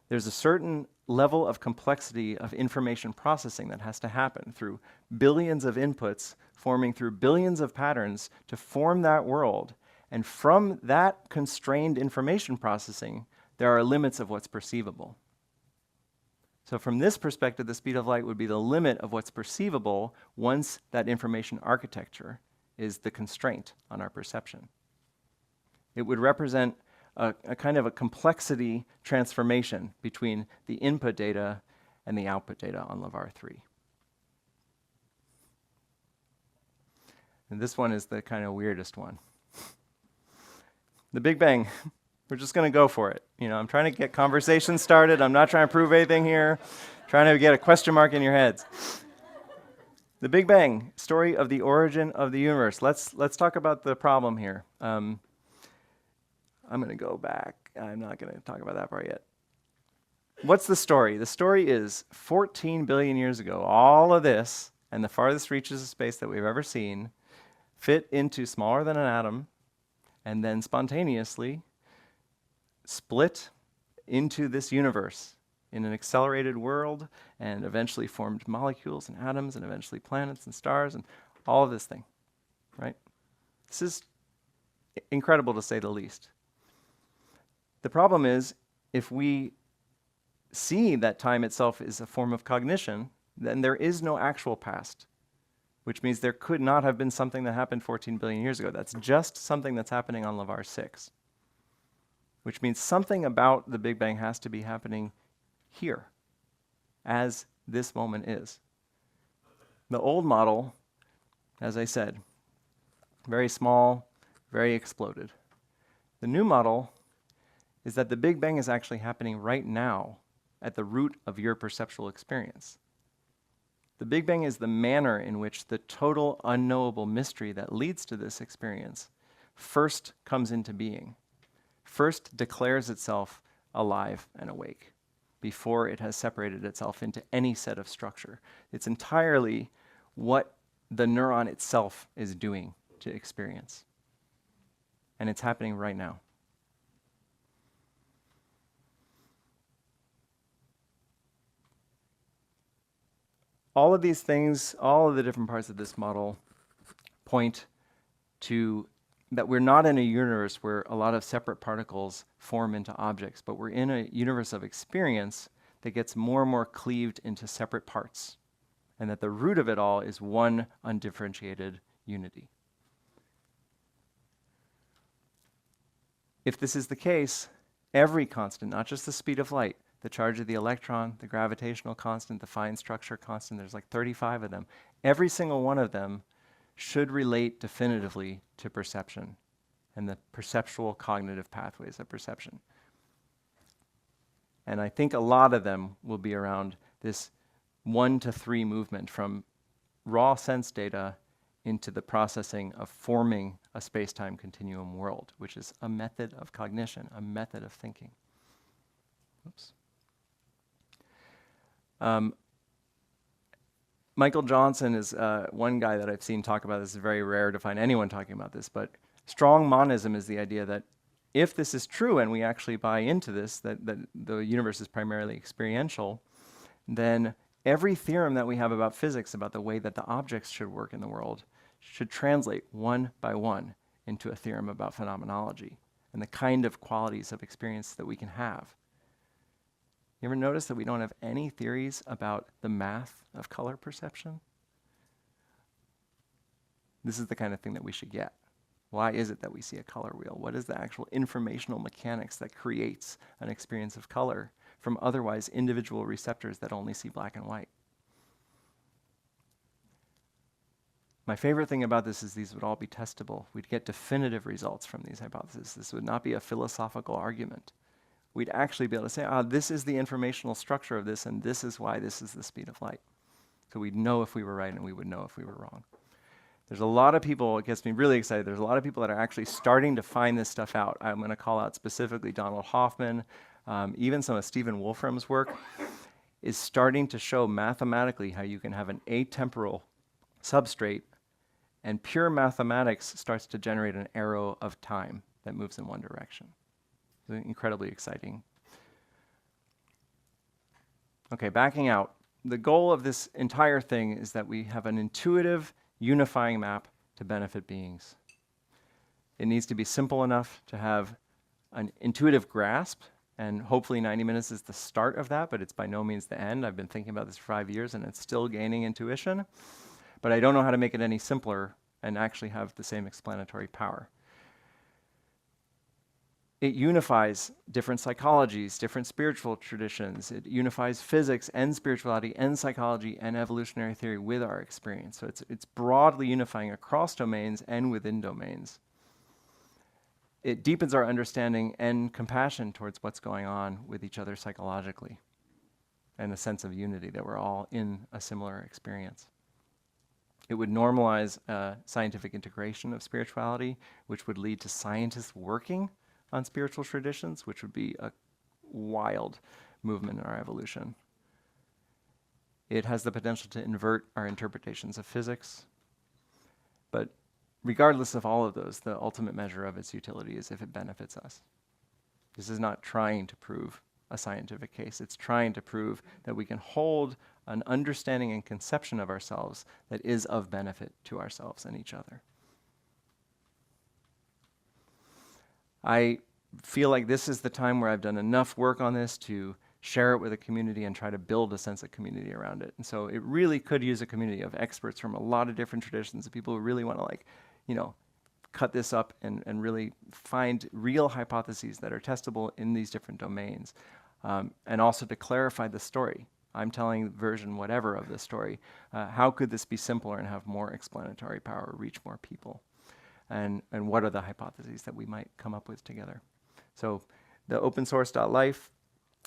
There's a certain level of complexity of information processing that has to happen through billions of inputs forming through billions of patterns to form that world. And from that constrained information processing, there are limits of what's perceivable. So from this perspective, the speed of light would be the limit of what's perceivable once that information architecture is the constraint on our perception. It would represent a kind of a complexity transformation between the input data and the output data on LeVar 3. And this one is the kind of weirdest one. The Big Bang. We're just going to go for it. You know, I'm trying to get conversation started. I'm not trying to prove anything here. I'm trying to get a question mark in your heads. The Big Bang, story of the origin of the universe. Let's talk about the problem here. I'm going to go back. I'm not going to talk about that part yet. What's the story? The story is 14 billion years ago, all of this and the farthest reaches of space that we've ever seen fit into smaller than an atom and then spontaneously split into this universe in an accelerated world and eventually formed molecules and atoms and eventually planets and stars and all of this thing, right? This is incredible to say the least. The problem is, if we see that time itself is a form of cognition, then there is no actual past, which means there could not have been something that happened 14 billion years ago. That's just something that's happening on LeVar 6, which means something about the Big Bang has to be happening here, as this moment is. The old model, as I said, very small, very exploded. The new model is that the Big Bang is actually happening right now at the root of your perceptual experience. The Big Bang is the manner in which the total unknowable mystery that leads to this experience first comes into being, first declares itself alive and awake before it has separated itself into any set of structure. It's entirely what the neuron itself is doing to experience. And it's happening right now. All of these things, all of the different parts of this model point to that we're not in a universe where a lot of separate particles form into objects, but we're in a universe of experience that gets more and more cleaved into separate parts, and that the root of it all is one undifferentiated unity. If this is the case, every constant, not just the speed of light, the charge of the electron, the gravitational constant, the fine structure constant, there's like 35 of them. Every single one of them should relate definitively to perception and the perceptual cognitive pathways of perception. And I think a lot of them will be around this 1 to 3 movement from raw sense data into the processing of forming a space-time continuum world, which is a method of cognition, a method of thinking. Oops. Michael Johnson is one guy that I've seen talk about this. It's very rare to find anyone talking about this, but strong monism is the idea that if this is true and we actually buy into this, that the universe is primarily experiential, then every theorem that we have about physics, about the way that the objects should work in the world, should translate one by one into a theorem about phenomenology and the kind of qualities of experience that we can have. You ever notice that we don't have any theories about the math of color perception? This is the kind of thing that we should get. Why is it that we see a color wheel? What is the actual informational mechanics that creates an experience of color from otherwise individual receptors that only see black and white? My favorite thing about this is these would all be testable. We'd get definitive results from these hypotheses. This would not be a philosophical argument. We'd actually be able to say, this is the informational structure of this, and this is why this is the speed of light. So we'd know if we were right, and we would know if we were wrong. There's a lot of people, it gets me really excited, there's a lot of people that are actually starting to find this stuff out. I'm going to call out specifically Donald Hoffman, even some of Stephen Wolfram's work is starting to show mathematically how you can have an atemporal substrate, and pure mathematics starts to generate an arrow of time that moves in one direction. It's incredibly exciting. Okay, backing out. The goal of this entire thing is that we have an intuitive, unifying map to benefit beings. It needs to be simple enough to have an intuitive grasp, and hopefully 90 minutes is the start of that, but it's by no means the end. I've been thinking about this for 5 years, and it's still gaining intuition, but I don't know how to make it any simpler and actually have the same explanatory power. It unifies different psychologies, different spiritual traditions. It unifies physics and spirituality and psychology and evolutionary theory with our experience. So it's broadly unifying across domains and within domains. It deepens our understanding and compassion towards what's going on with each other psychologically and a sense of unity that we're all in a similar experience. It would normalize scientific integration of spirituality, which would lead to scientists working on spiritual traditions, which would be a wild movement in our evolution. It has the potential to invert our interpretations of physics. But regardless of all of those, the ultimate measure of its utility is if it benefits us. This is not trying to prove a scientific case. It's trying to prove that we can hold an understanding and conception of ourselves that is of benefit to ourselves and each other. I feel like this is the time where I've done enough work on this to share it with a community and try to build a sense of community around it. And so it really could use a community of experts from a lot of different traditions, of people who really want to cut this up and really find real hypotheses that are testable in these different domains. And also to clarify the story. I'm telling version whatever of the story. How could this be simpler and have more explanatory power, reach more people? And what are the hypotheses that we might come up with together? So the opensource.life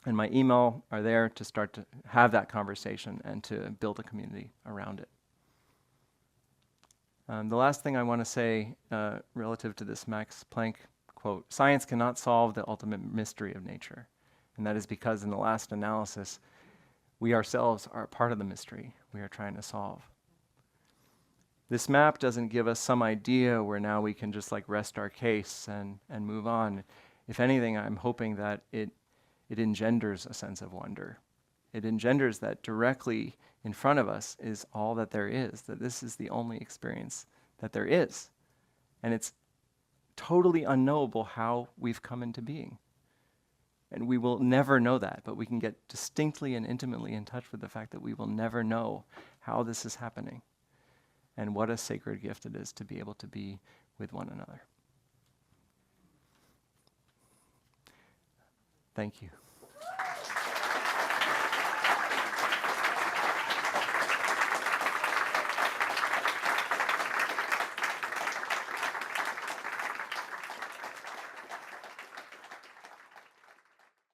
and my email are there to start to have that conversation and to build a community around it. The last thing I want to say relative to this Max Planck quote, science cannot solve the ultimate mystery of nature. And that is because in the last analysis, we ourselves are a part of the mystery we are trying to solve. This map doesn't give us some idea where now we can just rest our case and move on. If anything, I'm hoping that it engenders a sense of wonder. It engenders that directly in front of us is all that there is, that this is the only experience that there is. And it's totally unknowable how we've come into being. And we will never know that, but we can get distinctly and intimately in touch with the fact that we will never know how this is happening. And what a sacred gift it is to be able to be with one another. Thank you.